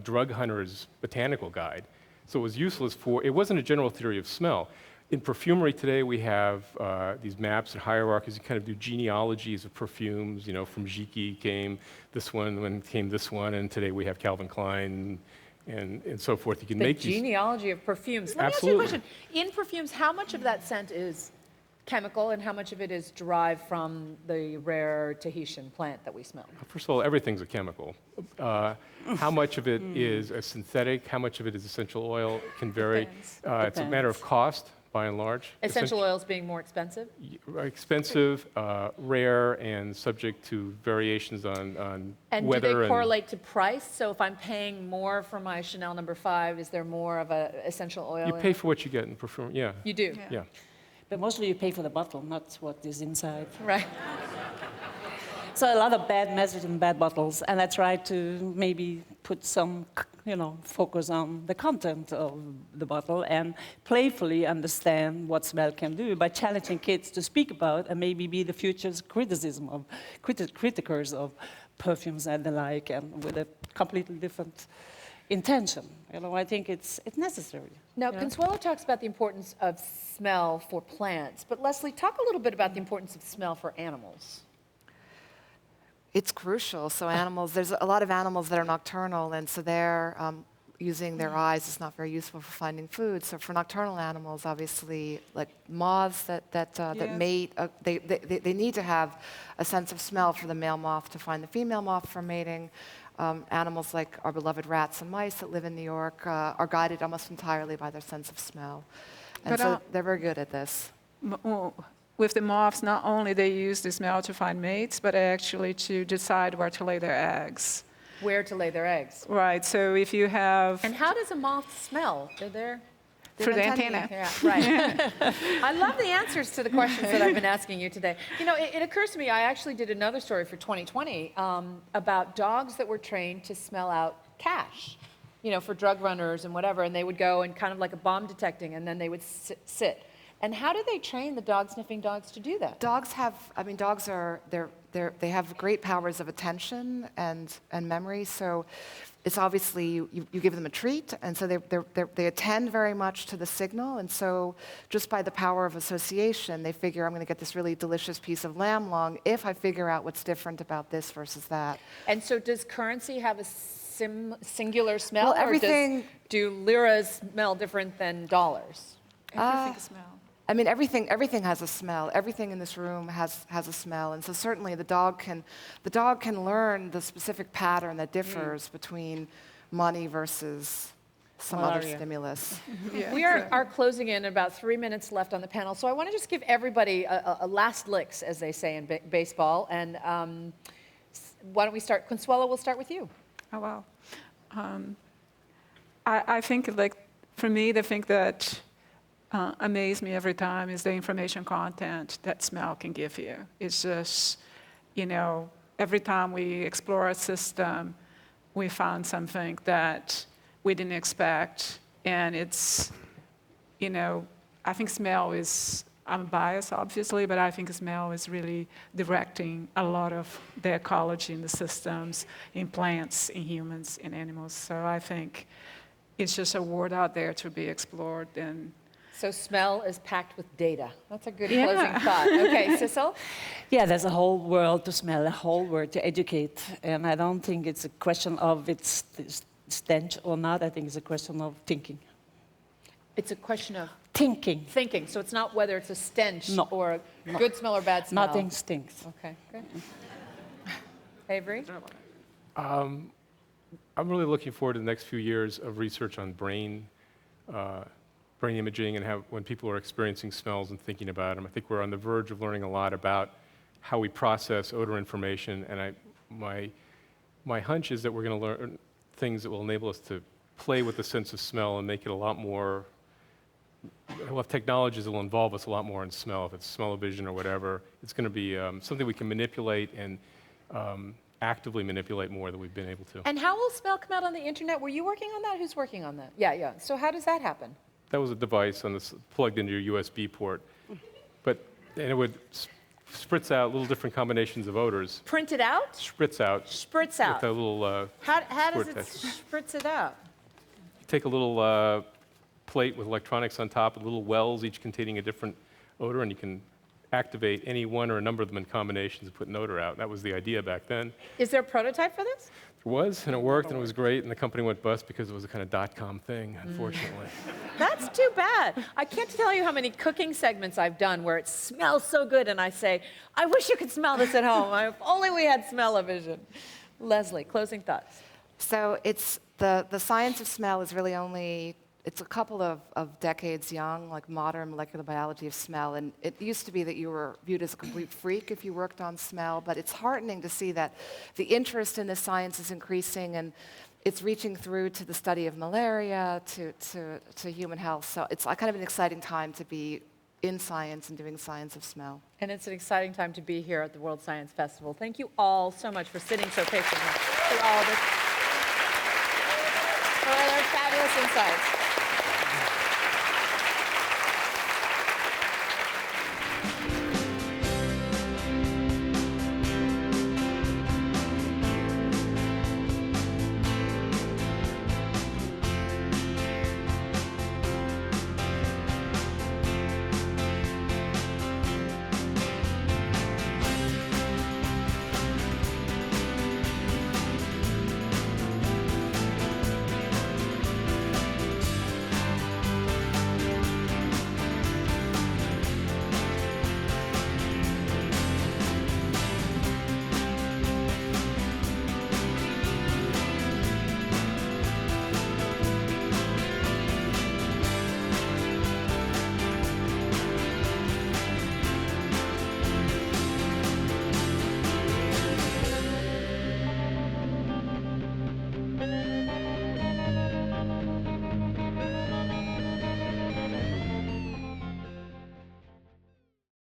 drug hunter's botanical guide. So it was useless it wasn't a general theory of smell. In perfumery today, we have these maps and hierarchies. You kind of do genealogies of perfumes. From Jiki came this one, when came this one, and today we have Calvin Klein and so forth. You can The make these. genealogy of perfumes. Let me ask you a question. In perfumes, how much of that scent is chemical and how much of it is derived from the rare Tahitian plant that we smell? First of all, everything's a chemical. How much of it is a synthetic? How much of it is essential oil? It can vary. It's a matter of cost, by and large. Essential oils being more expensive? Expensive, rare, and subject to variations on And weather. do they correlate to price? So if I'm paying more for my Chanel No. 5, is there more of an essential oil? You pay for what you get in perfume. Yeah. You do? Yeah. But mostly you pay for the bottle, not what is inside. Right. So a lot of bad messages in bad bottles, and I try to maybe put some, focus on the content of the bottle and playfully understand what smell can do by challenging kids to speak about and maybe be the future's criticism of criticers of perfumes and the like, and with a completely different intention. I think it's necessary. Now, Consuelo talks about the importance of smell for plants, but Leslie, talk a little bit about the importance of smell for animals. It's crucial. So animals, there's a lot of animals that are nocturnal, and so they're using their eyes is not very useful for finding food. So for nocturnal animals, obviously, like moths that mate, they need to have a sense of smell for the male moth to find the female moth for mating. Animals like our beloved rats and mice that live in New York are guided almost entirely by their sense of smell. And so they're very good at this. With the moths, not only they use the smell to find mates, but actually to decide where to lay their eggs. Where to lay their eggs. Right, so if you have... And how does a moth smell? They're through the antenna. Yeah, right. I love the answers to the questions that I've been asking you today. It occurs to me, I actually did another story for 2020 about dogs that were trained to smell out cash, for drug runners and whatever, and they would go and kind of like a bomb detecting, and then they would sit. And how do they train the dog-sniffing dogs to do that? Dogs they have great powers of attention and memory. So it's obviously you give them a treat, and so they attend very much to the signal. And so just by the power of association, they figure I'm going to get this really delicious piece of lamb lung if I figure out what's different about this versus that. And so does currency have a singular smell, Well, everything. or do liras smell different than dollars? Everything smells. I mean, everything has a smell. Everything in this room has a smell, and so certainly the dog can learn the specific pattern that differs between money versus some other stimulus. We are closing in, about 3 minutes left on the panel, so I want to just give everybody a last licks, as they say in baseball. And why don't we start? Consuelo, we'll start with you. Oh, wow. I think, for me, the thing that amaze me every time is the information content that smell can give you. It's just, every time we explore a system, we found something that we didn't expect. And it's, I think smell is, I'm biased, obviously, but I think smell is really directing a lot of the ecology in the systems, in plants, in humans, in animals. So I think it's just a world out there to be explored. And so smell is packed with data. That's a good closing thought. Okay, Sissel? Yeah, there's a whole world to smell, a whole world to educate. And I don't think it's a question of its stench or not. I think it's a question of thinking. It's a question of thinking. Thinking. So it's not whether it's a stench or a good smell or bad smell. Nothing stinks. Okay, good. Avery? I'm really looking forward to the next few years of research on brain imaging and how when people are experiencing smells and thinking about them. I think we're on the verge of learning a lot about how we process odor information, and my hunch is that we're going to learn things that will enable us to play with the sense of smell and make it a lot more. We'll have technologies that will involve us a lot more in smell. If it's smell-o-vision or whatever, it's going to be something we can manipulate and actively manipulate more than we've been able to. And how will smell come out on the internet? Were you working on that? Who's working on that? Yeah. So how does that happen? That was a device plugged into your USB port, and it would spritz out little different combinations of odors. Print it out? Spritz out. Spritz out. With a little. How does it spritz it out? You take a little plate with electronics on top, with little wells, each containing a different odor, and you can activate any one or a number of them in combinations and put an odor out. That was the idea back then. Is there a prototype for this? There was, and it worked, and it was great, and the company went bust because it was a kind of dot-com thing, unfortunately. That's too bad. I can't tell you how many cooking segments I've done where it smells so good, and I say, I wish you could smell this at home. If only we had smell-o-vision. Leslie, closing thoughts. So it's the science of smell is really only, it's a couple of decades young, like modern molecular biology of smell. And it used to be that you were viewed as a complete freak if you worked on smell, but it's heartening to see that the interest in this science is increasing, and it's reaching through to the study of malaria, to human health. So it's kind of an exciting time to be in science and doing science of smell. And it's an exciting time to be here at the World Science Festival. Thank you all so much for sitting so patiently through all of this. For their fabulous insights.